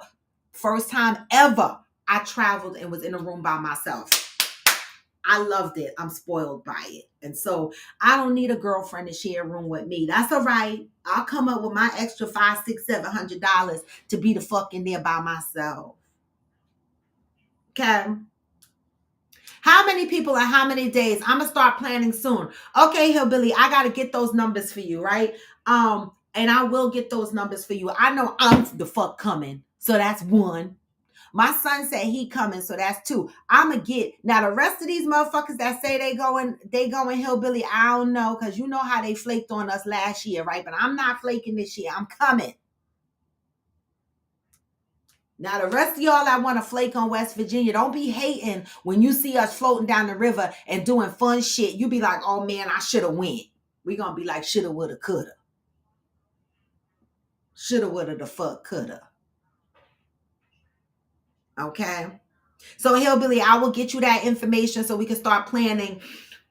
First time ever I traveled and was in a room by myself. I loved it. I'm spoiled by it. And so I don't need a girlfriend to share a room with me. That's all right. I'll come up with my extra $500, $600, $700 to be the fuck in there by myself. Okay. How many people and how many days? I'm gonna start planning soon. Okay, Hillbilly, I gotta get those numbers for you, right? And I will get those numbers for you. I know I'm the fuck coming, so that's one. My son said he coming, so that's two. I'ma get now the rest of these motherfuckers that say they going Hillbilly. I don't know, cause you know how they flaked on us last year, right? But I'm not flaking this year. I'm coming. Now, the rest of y'all that want to flake on West Virginia, don't be hating when you see us floating down the river and doing fun shit. You be like, oh man, I should have went. We gonna be like, shoulda, woulda, coulda. Shoulda, woulda, the fuck, coulda. Okay? So, Hillbilly, I will get you that information so we can start planning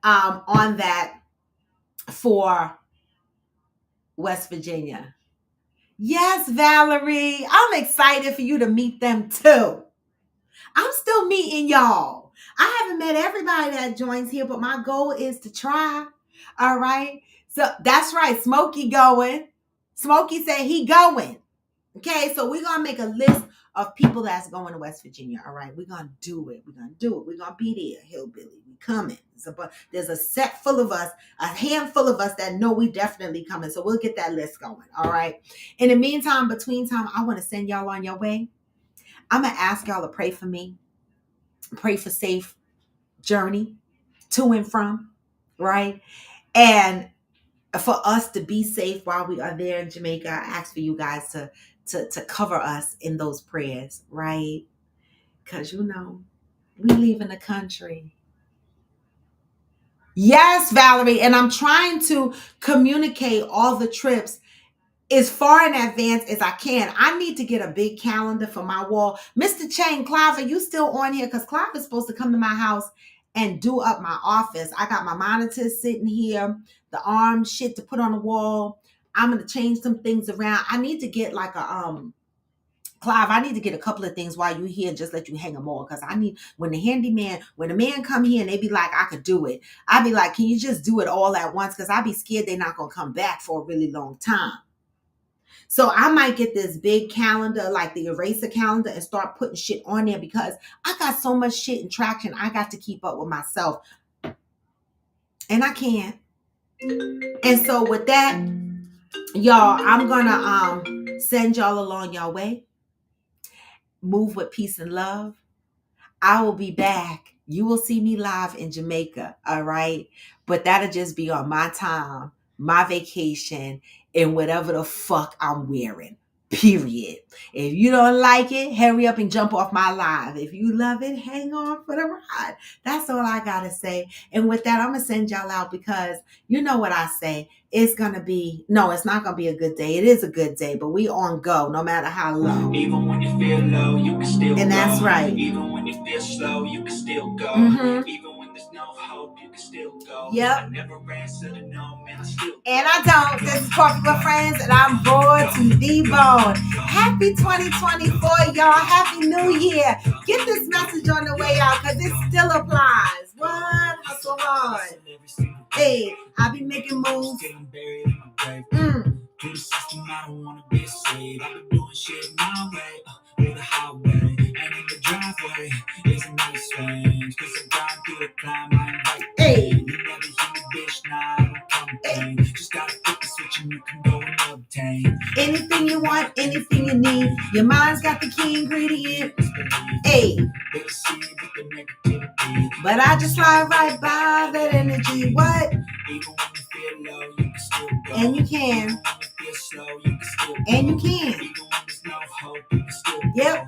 on that for West Virginia. Yes, Valerie. I'm excited for you to meet them too. I'm still meeting y'all. I haven't met everybody that joins here, but my goal is to try. All right. So that's right. Smokey going. Smokey said he going. Okay. So we're going to make a list of people that's going to West Virginia. All right. We're going to do it. We're going to do it. We're going to be there. Hillbilly. We coming. There's a set full of us, a handful of us that know we definitely coming. So we'll get that list going. All right. In the meantime, between time, I want to send y'all on your way. I'm going to ask y'all to pray for me. Pray for safe journey to and from, right? And for us to be safe while we are there in Jamaica, I ask for you guys to cover us in those prayers, right? Because, you know, we leaving the country. Yes, Valerie. And I'm trying to communicate all the trips as far in advance as I can. I need to get a big calendar for my wall. Mr. Chang, Clive, are you still on here? Because Clive is supposed to come to my house and do up my office. I got my monitors sitting here, the arm shit to put on the wall. I'm going to change some things around. I need to get like Clive, I need to get a couple of things while you're here and just let you hang them all. Because I need, when the man come here and they be like, I could do it. I be like, can you just do it all at once? Because I be scared they're not going to come back for a really long time. So I might get this big calendar, like the eraser calendar, and start putting shit on there because I got so much shit in traction. I got to keep up with myself. And I can't. And so with that, y'all, I'm going to send y'all along your way. Move with peace and love. I will be back. You will see me live in Jamaica, all right? But that'll just be on my time, my vacation, and whatever the fuck I'm wearing, period. If you don't like it, hurry up and jump off my live. If you love it, hang on for the ride. That's all I gotta say. And with that, I'm gonna send y'all out because you know what I say. It's not gonna be a good day. It is a good day, but we on go no matter how low. Even when you feel low, you can still And that's go. right. Even when you feel slow, you can still go. Mm-hmm. Even when there's no hope, you can still go. Yep. I never answer to no, man, I still And I don't. This is Coffee with Friends, and I'm bored to the bone. Happy 2024, y'all. Happy New Year. Get this message on the way out because it still applies. What? Hustle hard. Hey, I be making moves. To the system, I don't wanna be a slave. I've been doing shit my way, with the highway. And in the driveway is a nice range. Cause I grind through the climb, I invite pain. You never hear me, bitch, nah, I don't come Anything you want, anything you need. Your mind's got the key ingredient. Hey. But I just slide right by that energy. What? And you can. And you can. Yep.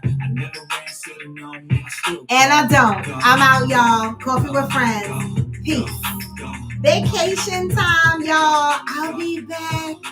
And I don't. I'm out, y'all. Coffee with friends. Peace. Vacation time, y'all. I'll be back.